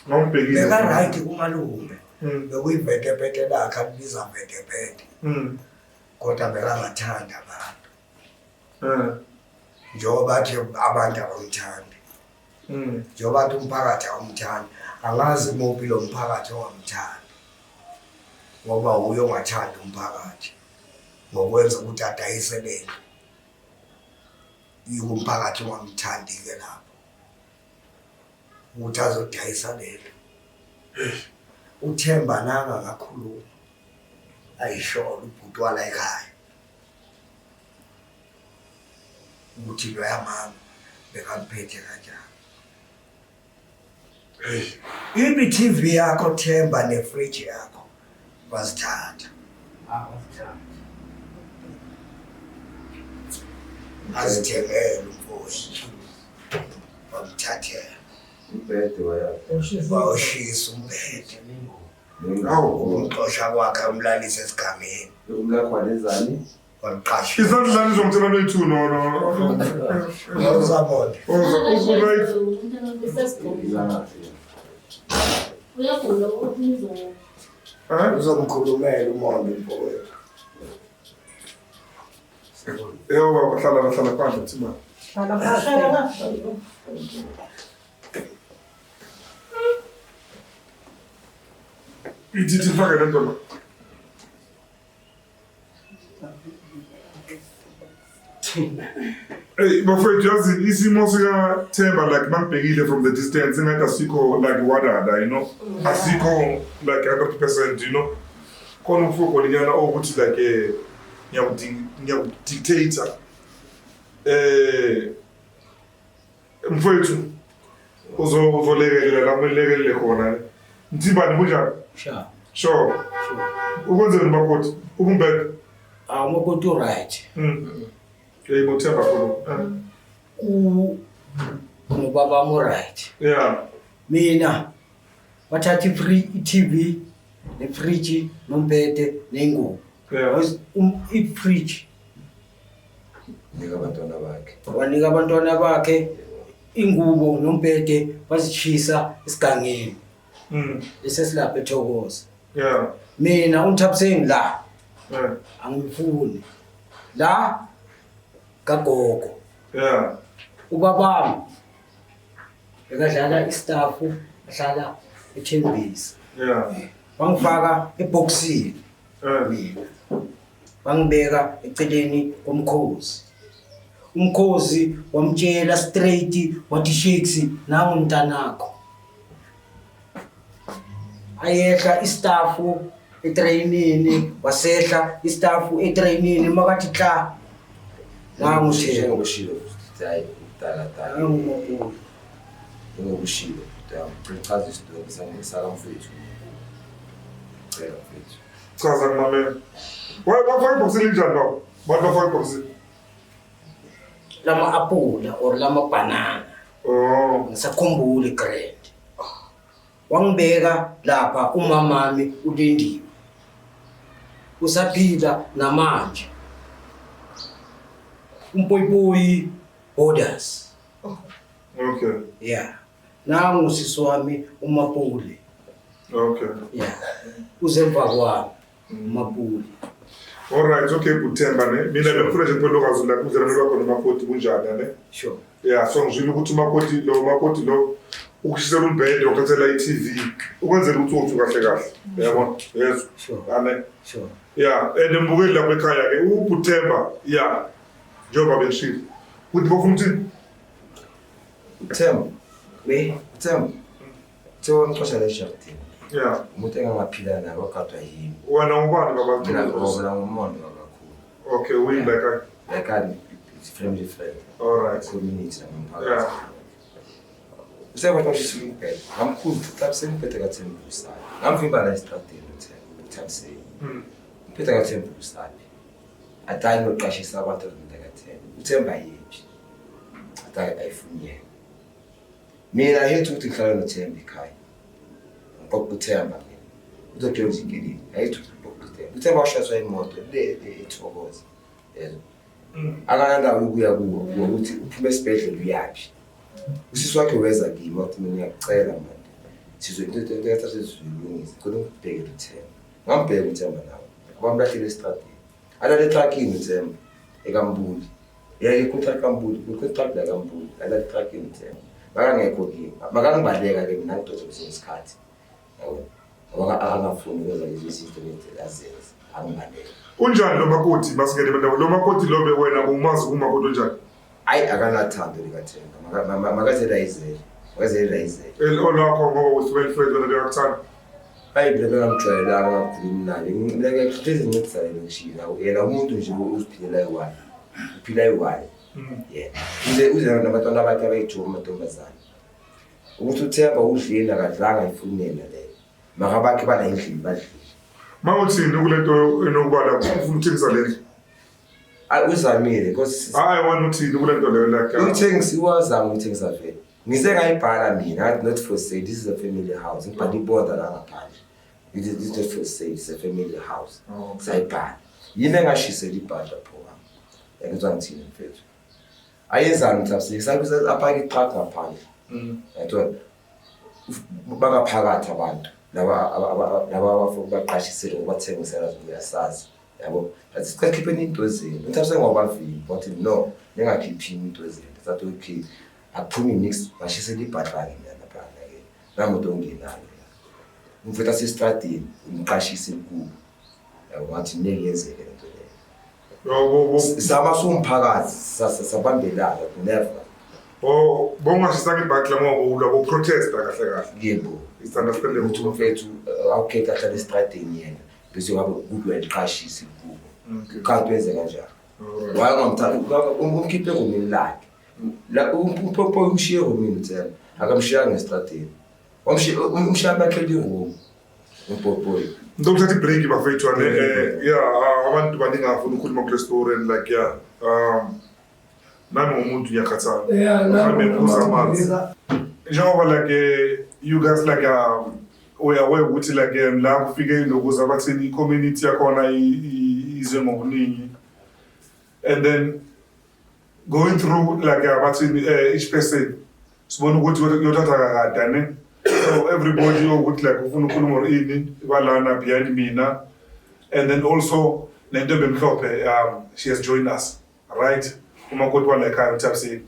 Ngombhekile. Beka right kumalume. Bekuyibhedebhede lakhe alibiza bhedebhede. Kodwa bekangathanda abantu. Njengoba bathi abantu abamthandi. Njengoba bathi umphakathi awumthandi. Angazi muphi lo mphakathi ongamthandi. Ngoba uyo ongathanda umphakathi. Ngokwenza ukuthi adayiselele. Umphakathi ongamthandi ke lapho. Ukuthi azodayiselele. Uthemba nanga ngakhuluma. Ayisholo ubhutwala ekhaya. Ukuthi lo yamama bekamphethe kanjani. TV yakho Themba nefridge yakho wasithatha. Azithengele umfowethu. Wamthathela. Umbhede Wawushisa umbhede. Umxosha kwakhe umlalisa esigameni. Umlakho walezani? Waqasha. Isandlani zomthela noyithu no. Uzabona. Right. Uyagula uphizwa. Uzomkhulumela umonde mfowethu. Baba hlala phandle thina. Hlala. Ithi fake le nto. Bafethu yazi isimo sika Themba like mangibhekile from the distance ingathi asikho like wadada, you know. Asikho like 100%, you know. Khona umfuko linyana ukuthi like ngiyakudictator. Mfethu uzolekelela la kumelekelele khona. Mthibani kunjani? Sure. Ukwenzeni makoti? Ukumbheka? Makoti right. Ngothemba khona. Ngobaba mo right. Yeah. Mina wathatha i-TV, ne-fridge, nombhede, nengubo. Yeah. I-fridge nika abantwana bakhe. Wanika abantwana bakhe ingubo nombhede bazishisa esigangeni. Lesesilapha eThokoza. Yeah. Mina uNthabiseni la. Yeah. Angifuni. La kagogo. Yeah. Ubabami bekadlala istafu ahlala eThembisa. Yeah. Bangifaka eboxini. Mina. Bangibeka eceleni komkhosi. Umkhosi wamtshela straight wathi Shakes nawe umntanakho. Ayehla istafu etrainini wasehla istafu etrainini makathi kla la ngishilo ngoshilo hayi dala. ngokushilo chaza isitori sakamfethu mfethu chaza kumamela bafaka ibhokisini linjani lo bantu bafaka ibhokisini lama-apula or lama-banana ngisakhumbule grand wangibeka lapha umamami ulindiwe usaphila namanje umpoyipoyi borders okay yeah nangu usisi wami umapule okay yeah uzemva kwami umapule alright okay kuthemba ne mina bengifuna nje impilo kazula kuzela nolwakho nomakoti kunjani ne sure yeah so ngizwile ukuthi umakoti lo ukushisela umbhede ukuthathela i-TV ukwenzela ukuthi uthu kahle kahle yabona yeso sure ane sure yeah endembukeli lapha ekhaya ke ubuthemba yeah njengoba beshilo ukuthi bofuna ukuthi Themba ngixosha le shafti yeah umuntu engangaphila naye wakadwa yini wena ngubani ngabantu mina ngomondo kakhulu okay we like it's family friend all right community namphakathi yeah useba kwashisa impela ngamkhulu tabseni phethe kaThemba usana ngamvimba la estradini uThabseni phethe kaThemba usana athayi noqashisa abantu kaThemba uThemba yiphi athayi ayifunye mina yethu ukuthi ngihlala noThemba ekhaya ngoba uThemba mina uzojonga ingelini ayithu uThemba uThemba washayiswa imoto le ethokoza yebo akanda ukuya kuwo ukuthi uphume esibhedlela uyapi usisi wakhe weza kimi wathi mina ngiyacela manje sizoyithatha sizilungise kodwa ngibheke uThemba ngambheka uThemba nawe abamlahlile estradini alale truckini uThemba ekambuli yaye kuthaka kambuli kuthaka la kambuli alale truckini uThemba bakangekho kimi bakangibaleka ke mina ngidothe kusesikhathi yabo abangafuni ukwenza izinto azenze angibaleka unjani lo makoti masingene lo makoti lo wena umazi umakoti unjani hayi akanathando likaThemba makazela izele olwakho ngoba uthi friend wena liyakuthanda hayi phela bengamjwayela kakhulu naye mina ngiyakhiqiza incedisana ngishila yena umuntu nje uziphilela iwani uphila iwani yeah uze nabantwana bakhe abayijuma amantombazane ukuthi uThemba udlile akadlanga ifunela leyo makabakhe bana endlini badlile mawuthini kulento enokubala ufuna ukuthengisa lendlu uzamile because hayi wena uthini kulento leyo like uthengisa iwazama ukuthengisa vele ngise ngayibhala mina not for sale this is a family house ngibhala iboda la ngaphandle it is not for sale it's a family house sayibhala yini engashisela ibhadla program yakuzwa ngithini mfethu ayenzani mhlawumbe sakuza apha iqhaqa ngaphandle yathola bangaphakathi abantu laba abafuna baqashisele ukubathengisela zokuyasazi yabo athi sikhipheni into ezini mhlawumbe ngobavili but no ningakhiphi into ezini sathi okay aphumi next bashisela ibhadla ngene lapha ke namuntu ongenayo mfethu asistradini umqashisi inkulu yabo wathi nekenzeke lento leyo sama somphakathi sabambelana never bongashisanga ibhadla ngoba ulabo protest kahle kahle yebo it's understandable ukuthi mfethu awukhetha hlala estradini yena bese ngabe kuba iqashisi inkulu kanti wenze kanjani wayengamthanda umkhiphe ngomini lakhe la umpopo umshiye ngomini uThemba akamshiyanga estradini umshiya abakheli ngomu umpopo ngizothatha ibreak bafethu yeah abantu baningi afuna ukukhuluma kule story and like yeah nami umuntu ngiyakhathana nami ngibuza amanzi njengoba like you guys like we aware ukuthi like la kufike nokuza bathini i-community yakhona izwe ngobuningi and then going through like bathini each person sibona ukuthi uyothatha kakade ne so everybody ukuthi like ufuna ukukhuluma ini balana behind mina and then also lento bemhlophe she has joined us right umakoti wala ekhaya uThabseni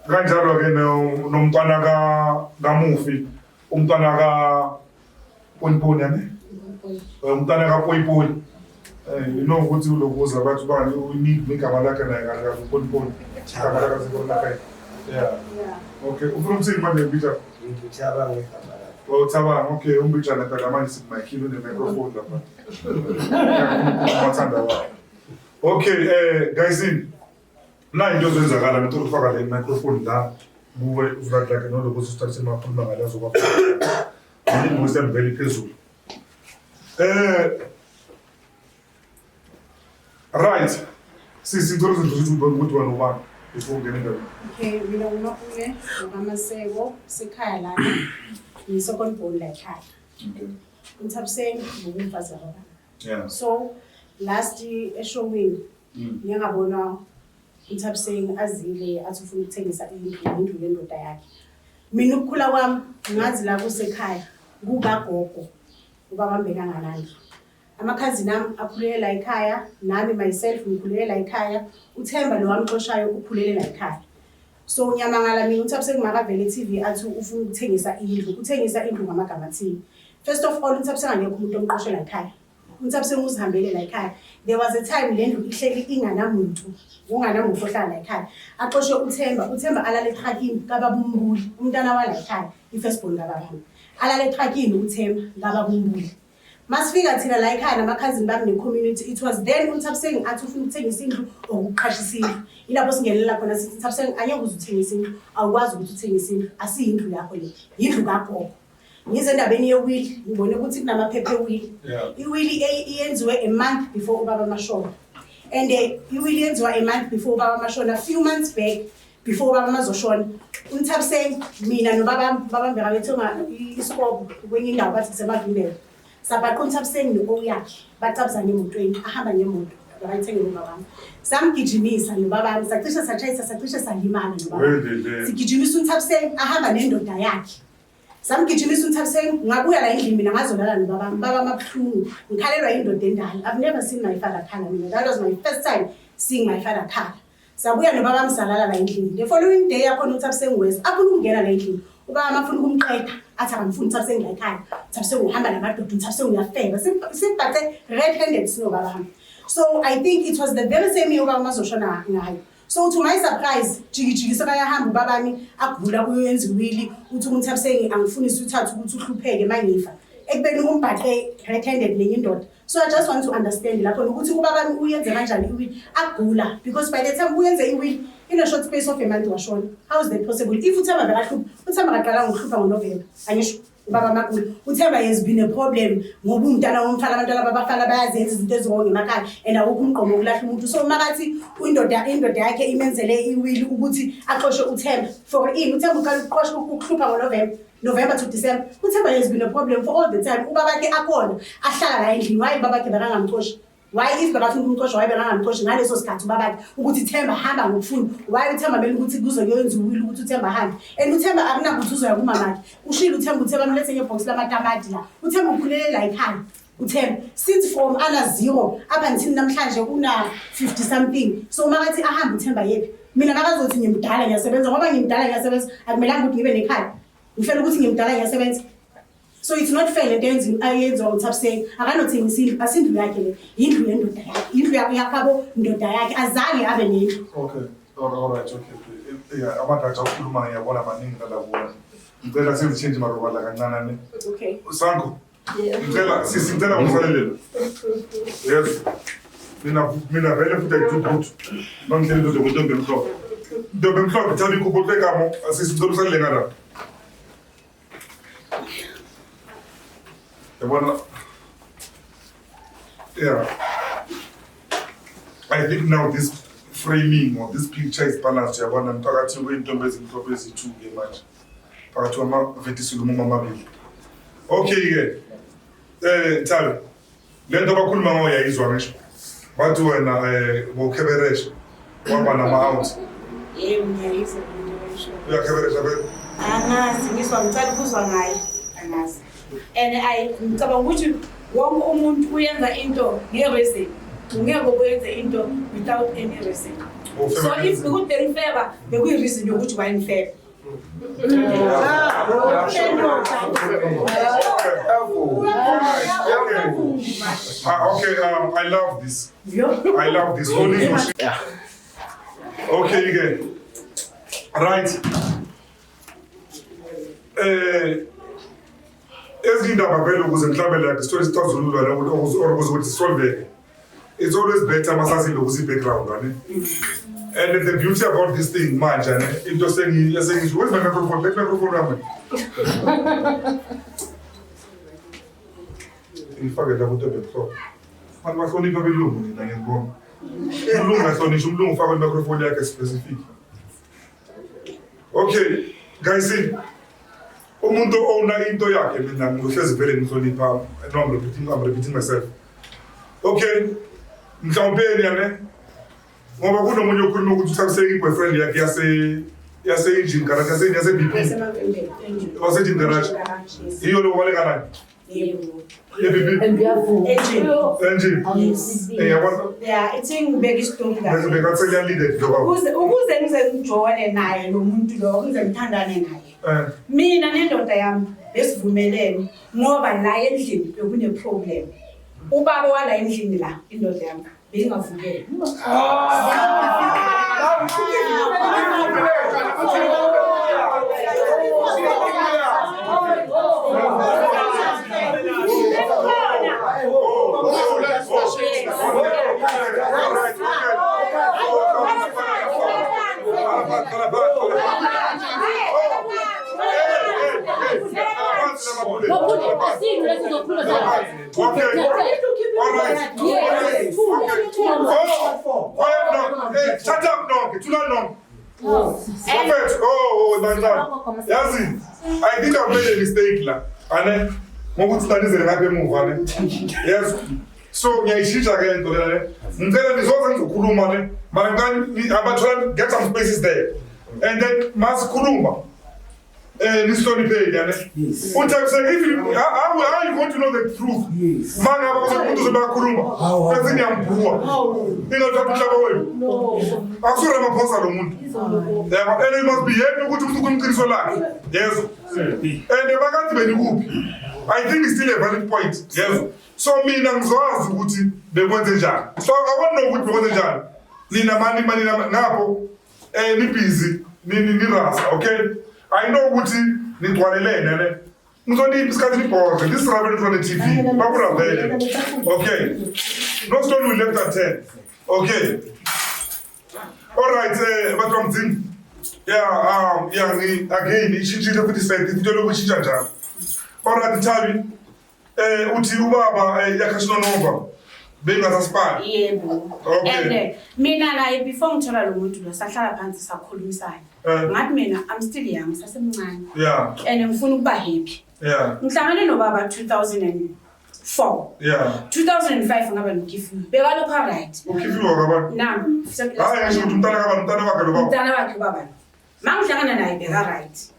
kanjalo ke nomntwana kaMufi umntwana kaPoyiponi ne umntwana kaPoyiponi you know ukuthi ulokuza abantu bani we need igama lakhe naye kaPoyiponi igama lakhe zikona yeah okay ufuna ukuthi manje ngibitha ngicabanga Uthaba okay umbijana phela manje simayikhilo ne-microphone lapha mathanda wa okay guys la into ezenzakala ngithola ukufaka le microphone la kuwe uvulakhe noloko usithathe emakhuluma ngalazo kwapha ngiyingozi emveli phezulu right sisintolo ukuthi ukuthi wena ubani before ungena endabeni. Okay, mina uMapule ngokaMaseko sekhaya lana ngisecond born la ekhaya. UNthabiseni ngokumfazi baba. Yeah. So last eshowini ngiyabona uNthabiseni azile athi ufuna ukuthengisa indlu lendoda yakhe. Mina ukukhula kwami ngazi la kusekhaya kukagogo ubaba mbeka nganandla. Amakhazini ami akhulele la ekhaya nami myself ngikhulele la ekhaya uThemba lo wamxoshayo ukhulele la ekhaya. So unyamangala mina uNthabiseni makavele TV athi ufuna ukuthengisa indlu ngamagama athini. First of all uNthabiseni angekho umuntu omqoshela ekhaya. uNthabiseni uzihambele la ekhaya. There was a time lendlu ihleli inganamuntu unganamuntu ohlala la ekhaya. Aqoshe uThemba alale eTrakini kababa uMbuli umntana wala ekhaya ifirst born kababa. Alale eTrakini uThemba kababa uMbuli. Masifika thina la ekhaya namakhazini bami ne-community it was then uNthabiseni athi ufuna ukuthengisa indlu okuqhashisa indlu. Ilapho singenelela khona sithi uNthabiseni anyeke uzuthengisa indlu awukwazi ukuthi uthengise indlu asiyindlu yakho le indlu kagogo. Ngize endabeni ye-will ngibone ukuthi kunamaphepha e-will. I-will iyenziwe a month before ubaba mashona and i-will yenziwa a month before ubaba mashona few months back before ubaba mazoshona. uNthabiseni mina nobaba mbeka bethenga isikobho kwenye indawo bathi kusemavimbela. Sabaqa uNthabiseni no yakhe bacabuzana emotweni ahamba ngemoto bayithengele ubaba. Samgijimisa nobaba sacishe salimala nobaba. Sigijimisa uNthabiseni ahamba nendoda yakhe. Samgijimisa uNthabiseni ngabuya la endlini mina ngazolala nobaba baba mabhlungu ngikhalelwa indoda endala. I've never seen my father khala mina. That was my first time seeing my father khala. Sabuya nobaba msalala la endlini. The following day yakhona uNthabiseni wes afuna ukungena la endlini. Ubaba mafuna ukumqeda athi akamfuni uNthabiseni la ekhaya. uNthabiseni uhamba namadoda uNthabiseni uyafeba. Sibhathe red-handed sinobaba. So I think it was the very same year ubaba mazoshona ngayo. So to my surprise, jikijiki sekayahamba ubabami agula kuyenza uwili uthi uNthabiseni angifunisa uthatha ukuthi uhlupheke mangifa. Ekubeni umbhathe red-handed nenye indoda. So I just want to understand lapho ukuthi ubabami uyenze kanjani iwili agula because by the time uyenze iwili in a short space of a month washona. How is that possible? If uThemba bekahlupha, uThemba kaqala ngokuhlupha ngoNovember. Angisho ubaba makulu. uThemba has been a problem ngoba umntana womfana abantwana babafana bayazenza izinto ezonke emakhaya and awukho umqomo ukulahla umuntu. So makathi indoda yakhe imenzele iwili ukuthi aqoshe uThemba for in uThemba uqala ukuqosha ukuhlupha November to December. uThemba has been a problem for all the time. Ubaba ke akhona ahlala la endlini. Why baba ke bekangamxoshi? Why if bekafuna ukumxosha why bekangamxoshi ngaleso sikhathi ubaba ukuthi Themba hamba ngokufuna? Why uThemba bele ukuthi kuzoyenza uwili ukuthi uThemba hambe? And uThemba akunakuthi uzoya kumamakhe. Ushilo uThemba mlethe ngebox lamatamati la. uThemba ukhulele la ekhaya. uThemba since from ana 0 up until namhlanje una 50 something. So makathi ahamba uThemba yephi? Mina nakazothi ngimdala ngiyasebenza ngoba ngimdala ngiyasebenza akumelanga ukuthi ngibe nekhaya. Ngifela ukuthi ngimdala ngiyasebenza. So it's not fair le nto ayenza uNthabiseni akanothengisa indlu asindlu yakhe le indlu yendoda yakhe indlu yakho indoda yakhe azange abe nendlu. Okay, all right, okay. Yeah, abantu akhuluma ngiyabona abaningi nalabona. Ngicela senze change marobala kancane ne. Okay. Sango. Ngicela sisintela umfalelela. Yes. Mina vele futhi ayithuthuthu. Ngangitshela into zokuthi ntombi emhlophe thabi kubotle kamo asisintela usalele ngala. Yeah, I think now this framing or this picture is balanced. Yabona mphakathi kwentombi ezimhlophe ezithu ke manje. Phakathi kwama-vetisile umama amabili. Okay ke. Thabi. Le nto bakhuluma ngayo yayizwa ngisho. Bathi wena bokheberesha. Waba nama-out. Yebo ngiyayizwa into ngisho. Uyakheberesha vele? Angazi ngiswa ngicela ukuzwa ngayo. Angazi. And ngicabanga ukuthi wonke umuntu uyenza into nge-reason. Ungeke uyenze into without any reason. So if bekude ngifeba bekuyi-reason yokuthi wayengifeba. Okay, I love this. I love this. Only yeah. Okay, again. Right. Ezindaba vele ukuze mhlawumbe la story sitazululwa la ukuze ukuthi solve it's always better masazi lokusi background, right? And the beauty about this thing, manje, into saying, where's my microphone? Let microphone around. Ngifake la kude before. Manje bahlonipha belungu mina ngiyibona. Umlungu ahlonishwa umlungu ufaka i-microphone yakhe specific. Okay, guys, umuntu owna into yakhe mina ngihlezi vele ngihlonipha. No, I'm repeating myself. Okay, mhlawumbe yane ngoba kunomunye okhuluma ukuthi uthabiseke i-boyfriend yakhe yase engine garage yase BP. Wase engine garage. Iyo lo waleka nani? Yeah, it's in big story. Ukuze nize ngijone naye lo muntu lo ngize ngithandane naye. Mina nendoda yami besivumelene ngoba la endlini bekune problem. Ubaba wala endlini la indoda yami bengavukele. Shut up, no. Too long. Yazi, I think I've made a mistake la. And ngokuthi studies ngapha emuva ne. Yes. So ngiyayishintsha ke into le. Ngicela nizoze ngizokhuluma ne. Manje abathola get some spaces there. And then masikhuluma. Nihloniphe yani. Uthi say if you how you want to know the truth? Yes. Manje abakuthi umuntu uzobakhuluma. Bese ngiyambuwa. Ingothatha umhlaba wenu. No. Akusura amaphosa lo muntu. Yeah, and it must be happy ukuthi umuntu kumqiniso lakhe. Yes. And bakathi benikuphi? I think it's still a valid point. Yes. So mina ngizowazi ukuthi bekwenze njani. So I want to know ukuthi bekwenze njani. Nina mani ngapho ni busy ni rasa, okay? I know ukuthi nigcwalelene ne. Ngizonipha isikhathi nibhonke. This is Raven from the TV. Bakura vele. Okay. No stone will left at 10. Okay. All right, but I'm thinking. Yeah, again, ishintshile futhi side into lokushintsha njalo. All right, Tabi. Uthi ubaba yakhashonova. Bengasaspana. Yebo. Okay. And mina naye before ngithola lo muntu lo sahlala phansi sakhulumisana. Ngathi mina I'm still young, sasemncane. Yeah. And ngifuna ukuba happy. Yeah. Ngihlangane nobaba 2004. Yeah. 2005 ngaba noGifu. Bekalokho right. uGifu wakabani? Nami. Hayi ngisho ukuthi umntana wakhe lo baba. Umntana wakhe baba. Mangihlangana naye beka right.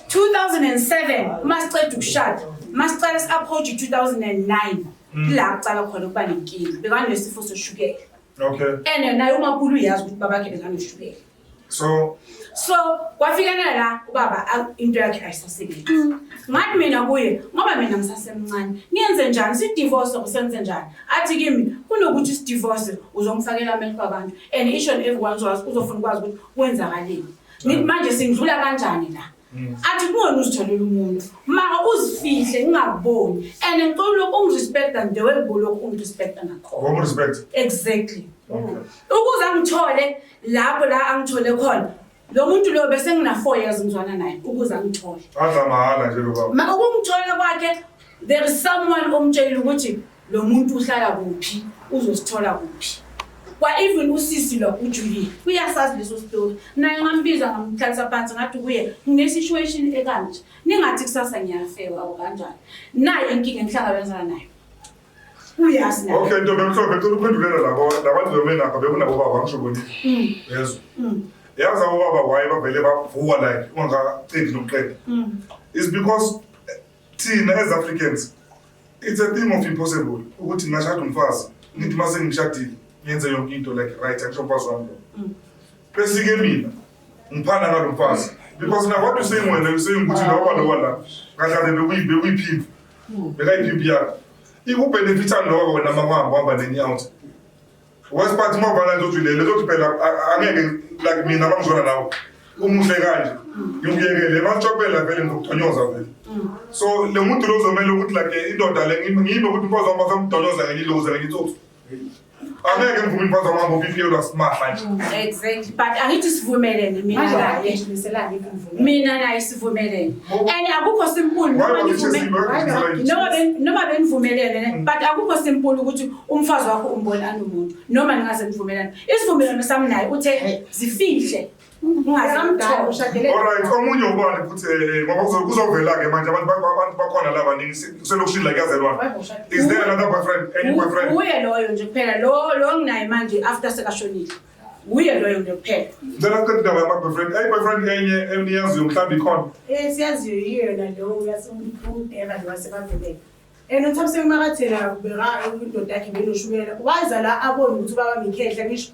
2007 masiceda ukushada. Masicela si-approach 2009. La kucala khona ukuba nenkinga. Bekanesifo soshukela. Okay. And naye uMakhulu uyazi ukuthi babakhe bekanoshukela. So kwafikana la ubaba into yakhe ayisasebenzi. Ngathi mina kuye ngoba mina ngisasemncane ngiyenze njani si divorce ukusenze njani athi kimi kunokuthi si divorce uzongifakela amehlo abantu and each and everyone uzofuna ukwazi ukuthi kwenzakaleni. Ngithi manje singidlula kanjani la athi kungona uzitholela umuntu mara uzifihle ngingakuboni and ngicela ungirespecta the way ubulokhu ungirespecta ngakho. Respect. Exactly. Ukuze angithole lapho la angithole khona lo muntu lo bese ngina 4 years ngizwana naye ukuze angithole. Azamahala nje lo baba. Maka ukungithola kwakhe there is someone omtshela ukuthi lo muntu uhlala kuphi uzosithola kuphi. Kwa even usisi lo uJulie uyasazi leso story naye ngambiza ngamhlalisa phansi ngathi kuye ngine situation ekanje ningathi kusasa ngiyafewa kanjani naye inkinga engihlangabezana nayo. Uyazi naye. Okay, ntombi mhlophe ngicela uphendulela labo labantu bomena akho bekunabo baba ngisho bonini. Yezo. Yaza ubaba why bavele bavuka like ungaqedi nokuqeda. It's because thina as Africans it's a thing of impossible ukuthi ngashada umfazi ngithi mase ngishadile ngenze yonke into like right action pass wami lo. Bese ke mina ngiphana ngalomfazi because now what you saying when you saying ukuthi lo baba lo wala kahle bekuyiphimbi. Bekayiphimbi yakhe. Iku-benefita lokho wena mahamba nenyawo. West part mobile nzojulele zothi phela angeke like mina bangizona nawo. Umuhle kanje. Ngiyekele bachopela vele ngokuthonyoza vele. So le muntu lo uzomela ukuthi like indoda le ngibe ukuthi mpoza uma samdonyoza ngelilo ukuze ngithothi. angeke ngivumi umfazi wami ngobiphelwa simahla nje. Exactly. But angithi sivumelene mina naye. Mina naye sivumelene. And akukho simple noma benivumelene but akukho simple ukuthi umfazi wakho umbone anomuntu noma ningaze nivumelane. Isivumelano sami naye uthe zifihle. Ungasamdala ushadele. Alright, omunye ubani futhi ngoba kuzovela ke manje abantu bakhona la baningi selokushila kuyazelwana. Is there another boyfriend? Any boyfriend? Uye loyo nje kuphela lo nginaye manje after sekashonile. Uye loyo nje kuphela. Then after the boyfriend, hey boyfriend enye eniyaziyo mhlawumbe ikhona. Siyaziyo yena lo yasimudela lo wasebavele. Uthamse kumakathela ubeka indoda yakhe beloshukela. Waza la abone ukuthi baba mikhehla ngisho.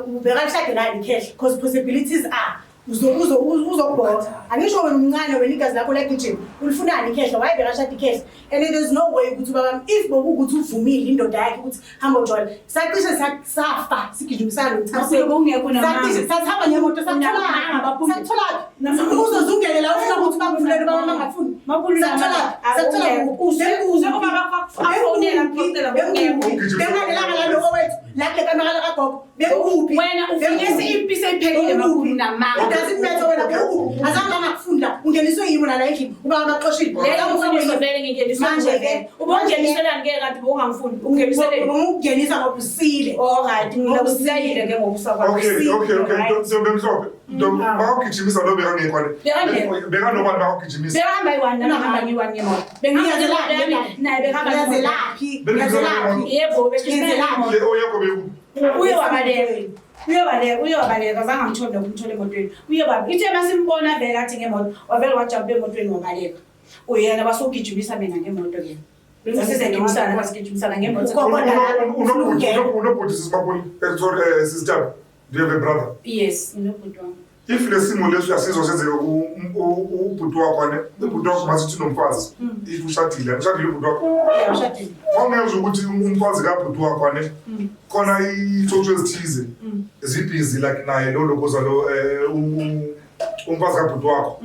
Ubeka kushade la mikhehla because possibilities are uzobhotha. Angisho wena umncane wena igazi lakho legijima ulifunani ikhehla wayebeka shade ikhehla and there is no way ukuthi baba if bokuthi uvumile indoda yakhe ukuthi hamba ujola sacishe safa sigijimisana Uthamse kungekho namanga sathaba ngemoto sathola uzozungele la ufuna ukuthi bakufulele baba bangafuni sathola uze ubaba afonela ngicela bengalela la lo owethu lakhe kamera la kagogo bekuphi wena ufikese impisi ephelile makhulu namanga doesn't matter wena bekuphi azange ngakufunda ungeniswe yimo la endlini ubaba baxoshile leyo ufuna vele ngingeniswa manje ke ubongeniselani ke kanti bongangifuni ungenisele ungenisa ngobusile alright ngilabusayile ke ngokusakwazi Okay. So bemhlophe. Bakugijimisa lo bekangekwane. Bekanobani bakugijimisa. Behamba yi-1 nahamba ngi-1 ngemoto. Bengiyazelaphi naye behamba yazelaphi yebo bekizelaphi oyakho beku. Uyobaleka azange ngithole ukumthola emotweni. Ithe masimbona vele athi ngemoto wavele wajumpa emotweni wabaleka. Uyena basugijimisa mina ngemoto ke. Sasizegimisana basigijimisana ngemoto. Unobhuti sisimapoli. Sister, do you have a brother? Yes, unobhuti wami. If lesimo leso uyasizwa senzeke ubhuti wakho ne ubhuti wakho masithi nomfazi if ushadile ubhuti wakho Ushadile. Wangezwe ukuthi umfazi kabhuti wakho ne khona ithotho ezithize zibhizi like naye lo lokoza lo umfazi kabhuti wakho.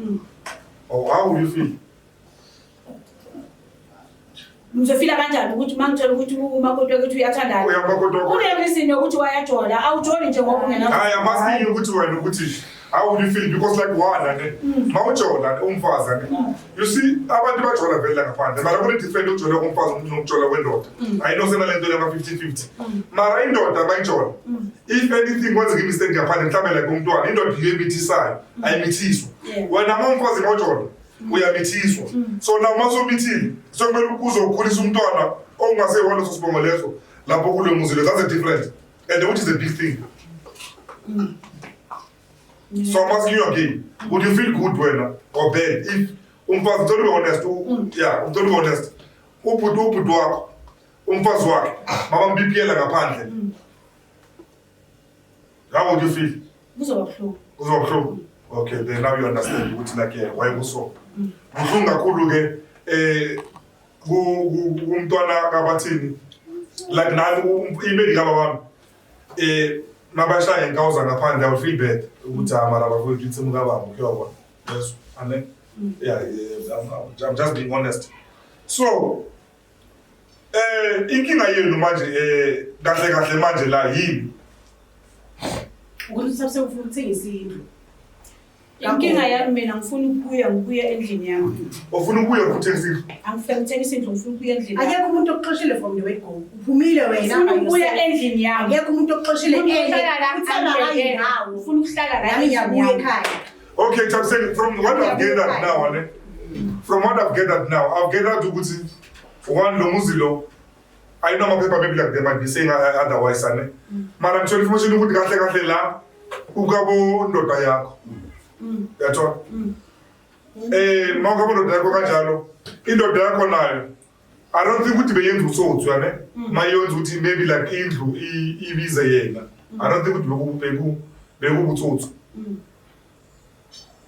How will you feel? Ngizofila kanjani ukuthi mangithola ukuthi umakoti ukuthi uyathandana. Uyamakoti wakho. Unereason yokuthi wayajola awujoli nje ngoba ungena. Hayi amasi ukuthi wena ukuthi how would you feel because like one and mawujola umfazi and you see abantu bajola vele ngaphandle mara kune different ujola umfazi umuntu nokujola wendoda. I know sena lento lema 50-50 mara indoda bayijola if anything kwenzeka imistake ngaphandle mhlambe like umntwana indoda iyemithisayo ayimithiswa wena umfazi mawujola uyamithiswa so now masomithile so kumele ukuzokhulisa umntwana ongasewona sosibongo leso lapho kulo muzilo that's a different and which is a big thing. So I'm asking you again, would you feel good when or bad if umfazi don't be honest don't be honest ubhuti wakho umfazi wakhe mama mbipiyela ngaphandle how would you feel? Kuzobuhlungu. Okay, then now you understand ukuthi like why kuso buhlungu kakhulu ke umntwana kabathini like nami imedi kababami mabashaya inkawuza ngaphandle I will feel bad ukuthi amara bafowethu ithi mukababa kuyobona yes and I'm just being honest so inkinga yenu manje kahle manje la yini ukuthi sapse ufuna ukuthengisa indlu Inkinga yami mina ngifuna ukubuya endlini yami. Ufuna ukubuya ukuthengisa indlu? Angifuna ukuthengisa indlu ngifuna ukubuya endlini. Akekho umuntu okuxoshile from the word go. Uphumile wena ngifuna ukubuya endlini yami. Akekho umuntu okuxoshile ufuna ukuhlala la yami ngiyabuya ekhaya. Okay, I'm saying from what I've gathered now, I've gathered ukuthi one lo muzilo I know my paper maybe like they might be saying otherwise ane. Mara mthole information ukuthi kahle la ukabo ndoda yakho. Yathola. Mawukabo ndoda yakho kanjalo. Indoda yakho nayo I don't think ukuthi beyenza usothu ane. Mayonza ukuthi maybe like indlu ibize yena. I don't think ukuthi bekubutothu.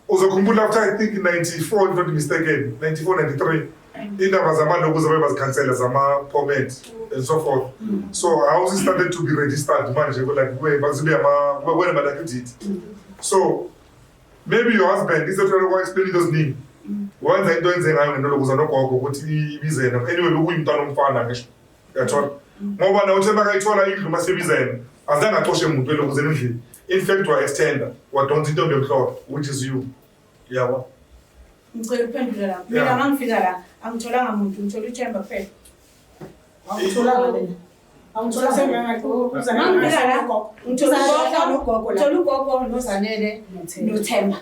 Uzokhumbula after I think 94 if not mistaken 94 93 indaba zamalokuza babazikhansela zama permit and so forth so houses started to be registered manje like where bazibe when like did so maybe your husband is trying to explain those things wenza into enze ngayo ngento lokuza nogogo ukuthi ibizena anyway bekuyimntwana omfana ngisho yathola ngoba na uthemba kayithola indlu masebizena azange axoshe umuntu elokuze endlini in fact wa extender wa don't intombi emhlophe which is you yabo ngicela uphendule lapho mina ngangifika la angitholanga umuntu ngithola uThemba kuphela Angitholanga mina. Angithola ngangifika la ngithola ugogo noZanele noThemba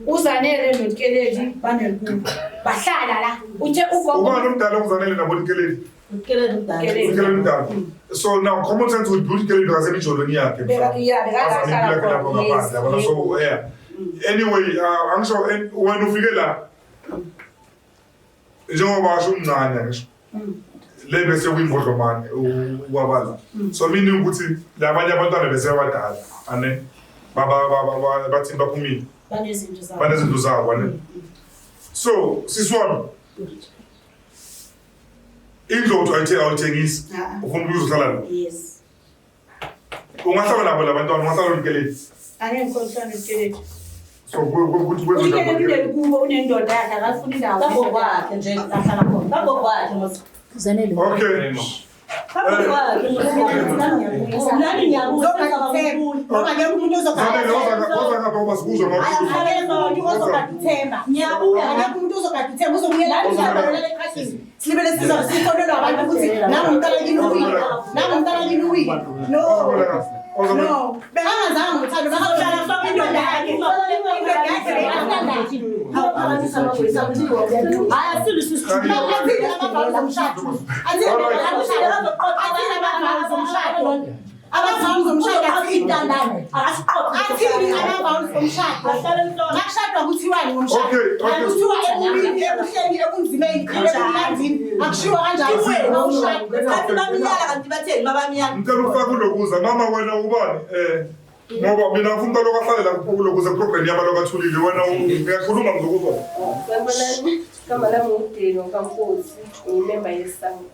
uZanele noTkeleli banelikubo bahlala la uthe ugogo ubani umdala ongizanele nabo Nkeleli Nkeleli umdala so now common sense would build Nkeleli because emijolweni yakhe so yeah anyway angisho wena ufike la njengoba asho umncane ngisho le bese kuyimgodlomane wabala so meaning ukuthi labanye abantwana bese abadala ane baba bathi baphumile banezinto zabo ane so siswami indlu awuthengisi ufuna ukuzohlala la yes ungahlala nabo labantwana ungahlala noNkeleli angekhohlana noTkeleli so ukuthi uNkeleli kubo unendoda yakhe akafuni indawo kagokwakhe nje ahlala khona kagokwakhe mos okay No, bengangazange ngithanda bahlala sonke indoda yakhe. Indoda yakhe Hayi silisisithi. athini amabhawu zomshado. Athini amabhawu zomshado. Abazali zomshado asintandane. Athini amabhawu zomshado. Akushadwa kuthiwani ngomshado. Akuthiwa ekubini ebuhleni ebunzimeni ebumnandini. Akushiwa kanjani ngomshado. Kanti bamiyala kanti batheni babamiyala. ngicela ukufaka ulokuza mama wena ubani ngoba mina ngifuna lokho ahlale la kulokuza program yami lokathulile wena uyakhuluma ngizokuzwa Kama la mudeni kaMkhosi ngimember yesango.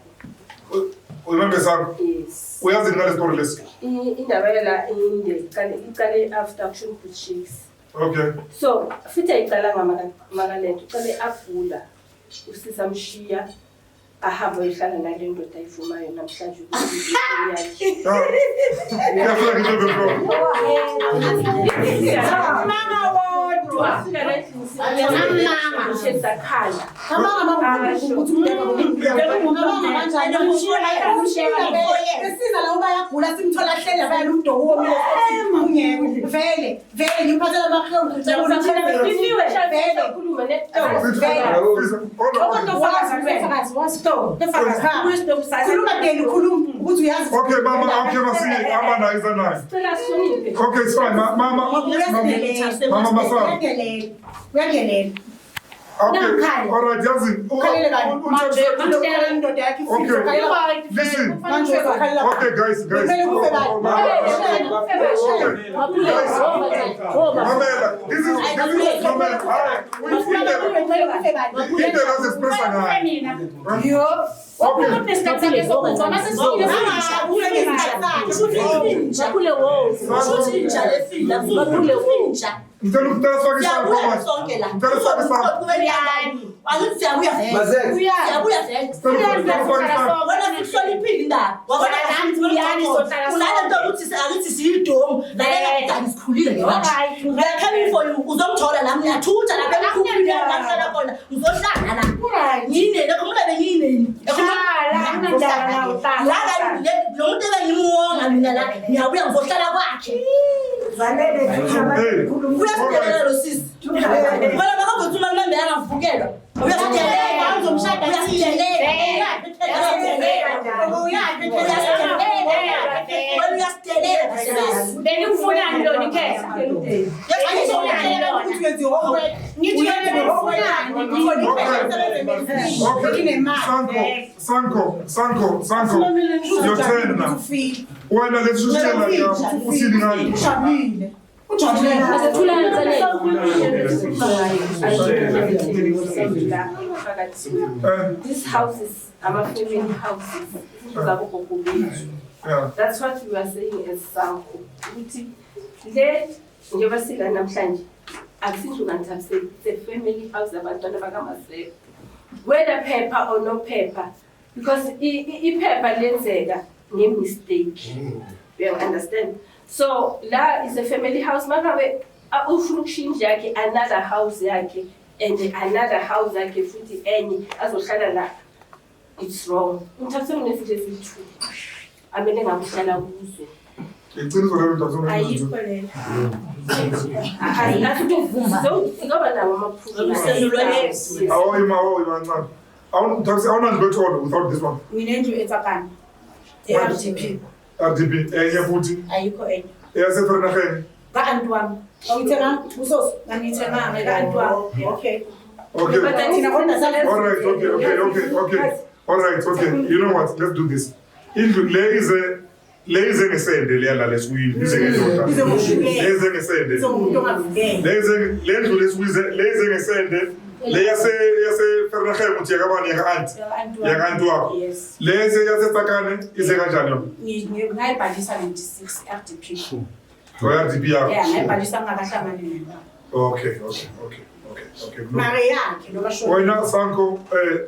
uyimembe sakho Yes. uyazi ngale story lesi Indaba yela inde iqale after action pushings. okay So futhi ayiqala ngamalento iqale avula usisamshiya ahamba ehlala nale ndoda ayivumayo namhlanje ukuthi yakhe. yafika ngizobe bro Mama wodwa afika la mama usesakhala. Esiza la uba yagula simthola hlele bayana umdoko womile ungeke vele ngiphathela amakhulu okay mama okay masini ama na iza nayo okay it's fine mama masana uyagelela okay all right yazi listen okay guys Mamela, this is Mamela. We tell us express ngicela ukutasa Sanko, your turn now. Why not let's just tell These houses are family houses. That's what we were saying as Sanko. Njengoba sila namhlanje akusindlu kanti it's a family house abantwana bakaMaseko. Whether paper or no paper, because iphepha lenzeka nge-mistake. You understand? So la is a family house. Makabe ufuna ukushintsha yakhe another house yakhe and another house yakhe futhi enye azohlala la. It's wrong. Umthathe unezinto eziyi-2. Amele ngakuhlala kuzo. Iqiniso lelo mntazana. Ayikho lelo. Ngoba nawo amaphupho. Awu mancane. Awunandlu bethola without this one. Nginendlu eTsakani. RDP. RDP enye futhi. Ayikho enye. EyaseVerneging. Ka-anti wami. Awuyithenga uSosi? Angiyithenganga ka-anti wami. Okay. Okay. But thina kodwa All right, okay. All right, okay. You know what? Let's do this. Indlu le ize ngesende leyala lesiwini ize ngendoda. Leze ngesende. Umuntu ongavukeli. Le ndlu leze ngesende le yase Verneging uthi yakabani yaka-anti wakho. Yes. Leze yaseTsakane ize kanjani yona? Ngayibhalisa 96 RDP. RDP yakho. Yeah, ngayibhalisa ngakahlangani nento. Okay. Mara yakhe noma shona. Wena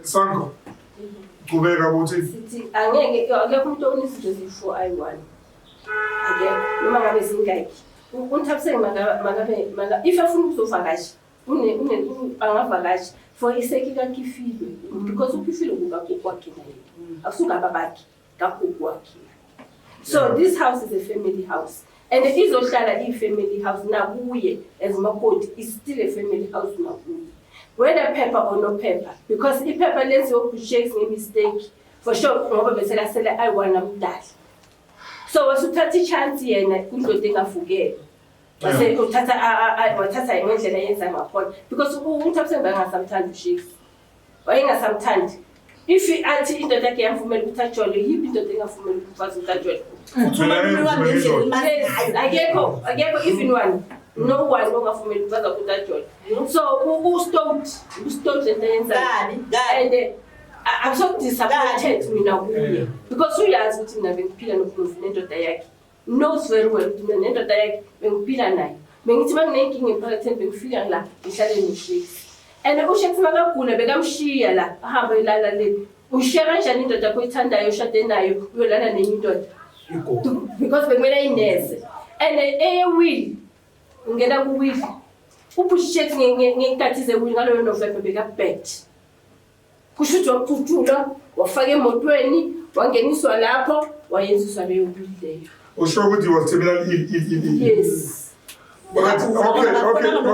Sanko. Qhubeka ukuthi Sithi angeke umuntu onezinto eziyi-4 ayi-1. Angeke noma ngabe zingaki. UNthapseng makabe if afuna ukuzovakasha angavakashi for iseki kaKifile because uKifile kukagokwakhe naye. Akusungaba bakhe kagokwakhe. So this house is a family house. And izohlala i-family house nakuye as makoti is still a family house nakuye. Whether pepper or no pepper, because if pepper lets you shakes a mistake, for sure, ngoba bese sele ayiwana mdala. So wasuthatha chance yena indodinga forget. Base wathatha ngendlela yenza ngakhona because uNthapseng bangasamthandi ushakes. Wayengasamthandi. If athi indoda yakhe yamvumela ukuthi ajole, yipi indoda engafumela ukuthi ajole. Akekho even one. No one ongafumela ukuthi ajole. So u-stoked lento yenzayo. And I'm so disappointed mina kuye because uyazi ukuthi mina bengiphila nokunofu nendoda yakhe. Knows very well ukuthi mina nendoda yakhe bengiphila naye. Bengithi banginenkinga emphakathini bengifika la ngihlale noShakes. And uShakes makagula bekamshiya la ahamba elala le. Ushiya kanjani indoda yakho oyithandayo oshade nayo uyolala nenye indoda? Because bekumele inese. And will ngena ku-will. Ubushekhi ngenkathi ze-will ngaloyo November bekabet. Kusho ukuthi waphuthula, wafaka emotweni, wangeniswa lapho, wayenziswa leyo will leyo. Usho ukuthi he was terminally ill. Yes. Okay, my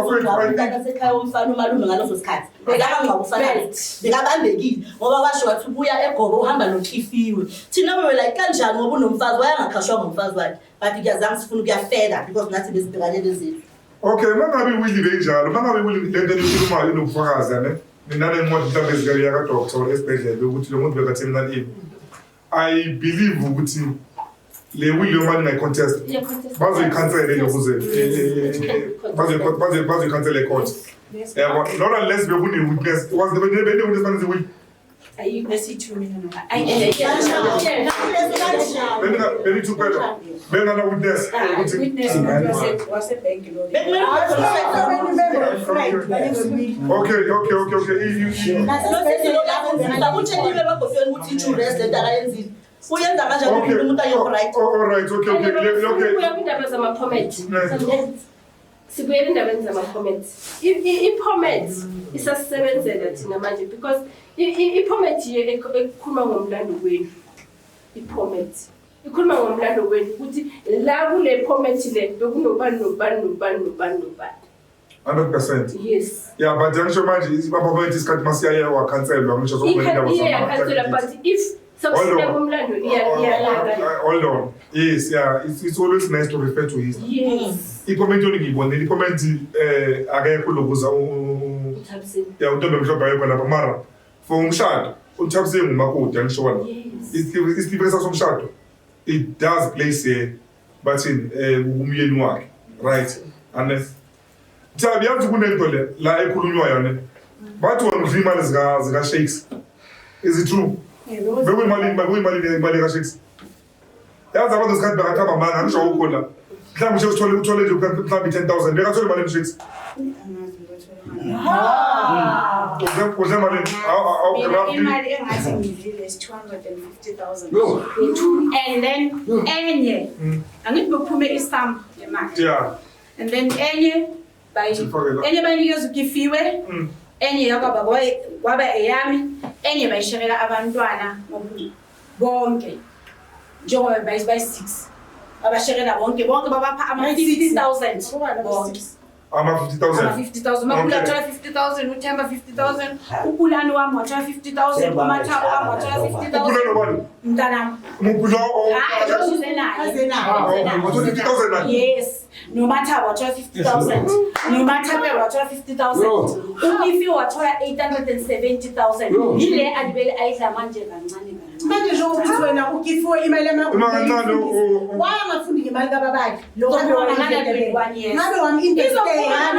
friend. Sekhaya umfana umalume ngaloso sikhathi. Bekahamba kufanele. Bekabambekile ngoba washo wathi ubuya eGobo uhamba noKifiwe. Thina we like kanjani ngoba unomfazi wayangakhashwa ngomfazi wakhe. But kuyazama sifuna ukuyafeda because nathi besibhekanele zethu. Okay, mangabe Willie benjalo, mangabe Willie lento elikhulumayo inobufakazi ne. Mina nencwadi mhlawumbe ezikali yaka doctor esibhedlela ukuthi lo muntu bekaterminal ill. I believe ukuthi le will yomani ngay contest. Bazo i-cancel ukuze bazo i-cancel e-court. Not unless bekune witness. Was the witness man will. Ayikho esithu mina no. Maybe two better. Bengana witness. Witness wase bank lo. Okay. Uyenza kanjani umuntu ayo-right? All right, okay. Kuya kwindaba zama-permit. Sibuyele endabeni zama-permit. I-permit isasisebenzela thina manje because i-permit ekhuluma ngomlando wenu. I-permit ikhuluma ngomlando wenu ukuthi la kule permit le bekunobani. 100%. Yes. Yeah, but ngisho manje i-permit isikhathi masiyaye wakhanselwa ngisho sokumele indaba but if hold on. Yes, yeah. It's always nice to refer to history. Yes. I-comment oningibone i-comment akekho lokuza yeah uNtombi mhlobha yekho lapha mara for umshado uNthapseng umakoti angisho wena. Isiphiwo somshado it does place bathi umyeni wakhe right and Thabi yazi kunento le la ekhulunywa yona bathi wena udla imali zika Shakes. Is it true? Bekuyimali kaShakes. Yazi abantu sikhathi bakathamba manga angisho ukhola. Mhlawumbe uthole nje mhlawumbe 10,000 bekathole imali kaShakes. Imali engathi ngidlile is 250,000. And then enye angithi bephume istamp nemali. And then enye bayinikeza ugifiwe. Enye yakwaba kwaba eyami, enye bayishekela abantwana bonke. Njengoba bayi6. Abashekela bonke babapha ama 50,000 bonke. Ama 50,000. 50,000. Mabula thola 50,000, uThemba 50,000, uPulani wami wathola 50,000, uMathabo wami wathola 50,000. Upulani bani? Mntanami. Umupula Yes. No matter what, 50,000. No matter where, what 50,000. If you watch 870,000, ile alibele aidla manje kancane. Manje njengokuthi wena ukifiwe imali emakho. Wayangafundi ngemali kababakhe. Lo ngabe wami interest wena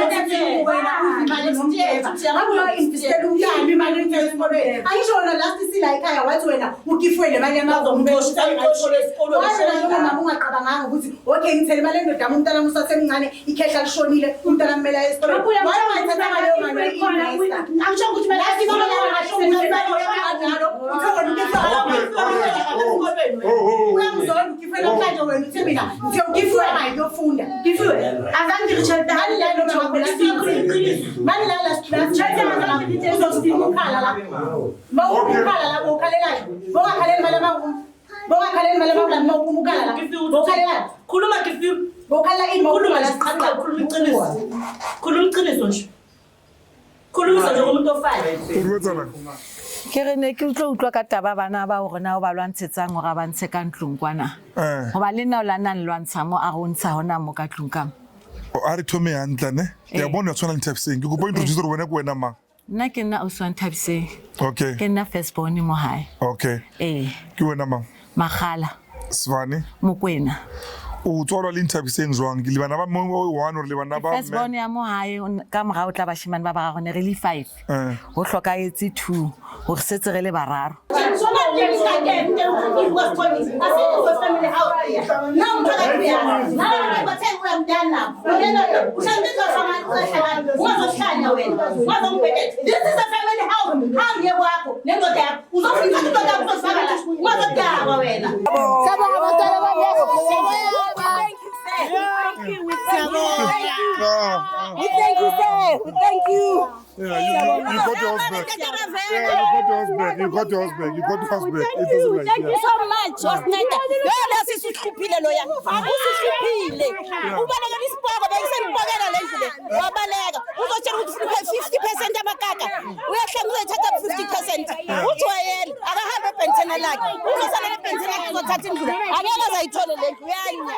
imali nomthetho. Ngabe wa invest umntana imali esikolweni. Ayishona last sila ekhaya wathi wena ukifiwe le mali emakho umbosha esikolweni. Wena mama ungaqabanganga ukuthi okay ngithele imali endoda umntana usasemncane ikhehla lishonile umntana kumele esikolweni. Wayengayithatha ngale mali khona. Angisho ukuthi mali ke re ne ke tlo utlwa ka taba bana ba hore na o ba lwantshetsang hore ba ntshe ka ntlong kwana hoba le nna o la nna lwantsha mo a go ntsha hona mo ka tlong ka a re thome hantle ne ya bona tswana le Thabiseng ke go point introduce re wena ke wena mang nna ke nna o swan Thabiseng okay ke nna first born mo hae okay ke wena mang Magala Swane Mokwena o tswalwa le Thabiseng jwang ke le bana ba mo one or le bana ba first born ya mo hae ka morao tla bashimane ba ba gone re le 5 go hlokaetse 2 go setse re le bararo Thank you, sir. Thank you. Yeah, you got your husband. Yeah, you got your husband. You got your husband. It doesn't like Thank you so much. Yona sisihluphile lo ya. Usihluphile. Ubaleka isipoko bayisempokela lendle. Wabaleka. Uzotshela ukuthi ufuna 50% amakaka. Uyahlenga uzothatha 50%. Uthi wayela akahambe ebhentene lakhe. Uzosala ebhentene lakhe uzothatha indlu. Angeke azayithola lendlu. Uyanya.